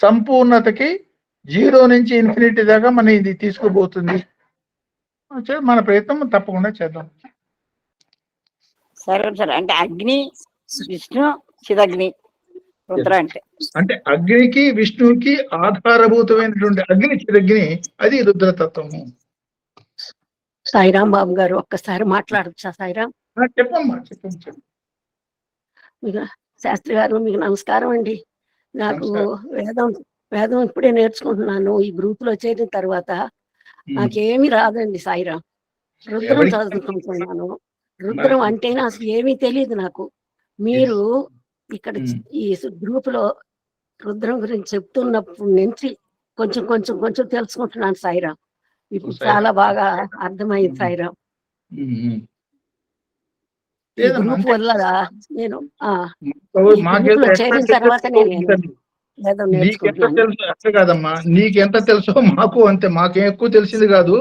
సంపూర్ణతకి 0 నుంచి ఇన్ఫినిటీ దాకా మన ఇది తీసుకుపోతుంది. మన ప్రయత్నం తప్పకుండా చేద్దాం.
సరే సార్. అంటే అగ్ని, విష్ణు, చిదగ్ని, రుద్ర అంటే
అగ్నికి, విష్ణువుకి ఆధారభూతమైనటువంటి అగ్ని, చిదగ్ని, అది రుద్రతత్వము.
సాయిరాం బాబు గారు ఒక్కసారి మాట్లాడచ్చా? సాయిరాం,
చెప్పమ్మా, చెప్పండి.
మీకు శాస్త్రి గారు, మీకు నమస్కారం అండి. నాకు వేదం ఇప్పుడే నేర్చుకుంటున్నాను. ఈ గ్రూప్ లో చేరిన తర్వాత నాకేమీ రాదండి సాయిరాం. రుద్రం చదువుకుంటున్నాను. రుద్రం అంటేనే అసలు ఏమీ తెలియదు నాకు. మీరు ఇక్కడ ఈ గ్రూప్ లో రుద్రం గురించి చెప్తున్నప్పటి నుంచి కొంచెం కొంచెం కొంచెం తెలుసుకుంటున్నాను సాయిరాం. ఇప్పుడు చాలా బాగా అర్థమైంది సాయిరాం. ఈ గ్రూప్ వల్ల నేను చేరిన తర్వాత
అట్లా కాదమ్మా, నీకెంత తెలుసో మాకు అంతే. మాకేం ఎక్కువ తెలిసింది కాదు,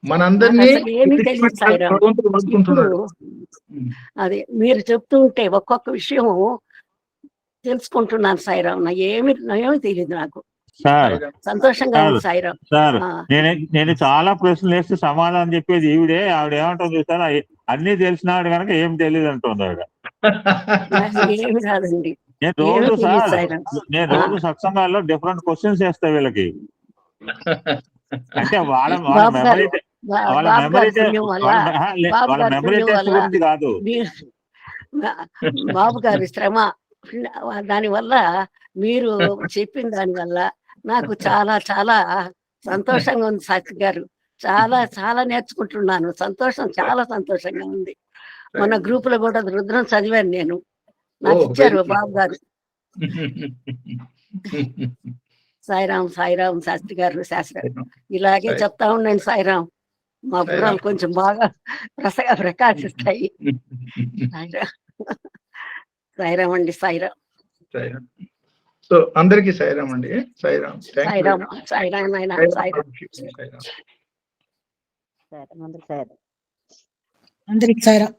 మనందరినీ
అదే మీరు చెప్తుంటే ఒక్కొక్క విషయం తెలుసుకుంటున్నాను సాయిరాం. ఏమి తెలియదు నాకు. సంతోషంగా ఉంది సాయిరాం.
సార్, నేను చాలా ప్రశ్నలు వేస్తే సమాధానం చెప్పేది ఈవిడే. ఆవిడ ఏమంటుంది చూసారా, అన్ని తెలిసినాడు కనుక ఏం తెలియదు అంటుంది ఆవిడ.
ఏమి కాదండి.
నేను రోజు సత్సంగాల్లో డిఫరెంట్ క్వశ్చన్స్ వేస్తా వీళ్ళకి. అంటే వాళ్ళ మెమరీ టెస్ట్ గురించి కాదు.
బాబు గారి శ్రమ, దాని వల్ల మీరు చెప్పిన దాని వల్ల నాకు చాలా చాలా సంతోషంగా ఉంది సాక్షి గారు. చాలా చాలా నేర్చుకుంటున్నాను. చాలా సంతోషంగా ఉంది. మన గ్రూప్ లో కూడా రుద్రం చదివాను నేను. నాకు ఇచ్చారు బాబు గారు. సాయిరాం, సాయిరాం శాస్త్రి గారు. శాస్త్రి ఇలాగే చెప్తా ఉండండి సాయిరాం. మా బుర్రలు కొంచెం బాగా ప్రకాశిస్తాయి. సాయిరాం అండి. సాయిరాం.
సో అందరికి సాయిరాం అండి. సాయిరాం.
సాయిరాం. సాయిరాం నాయన. సాయిరాం.
అందరికి సాయిరాం.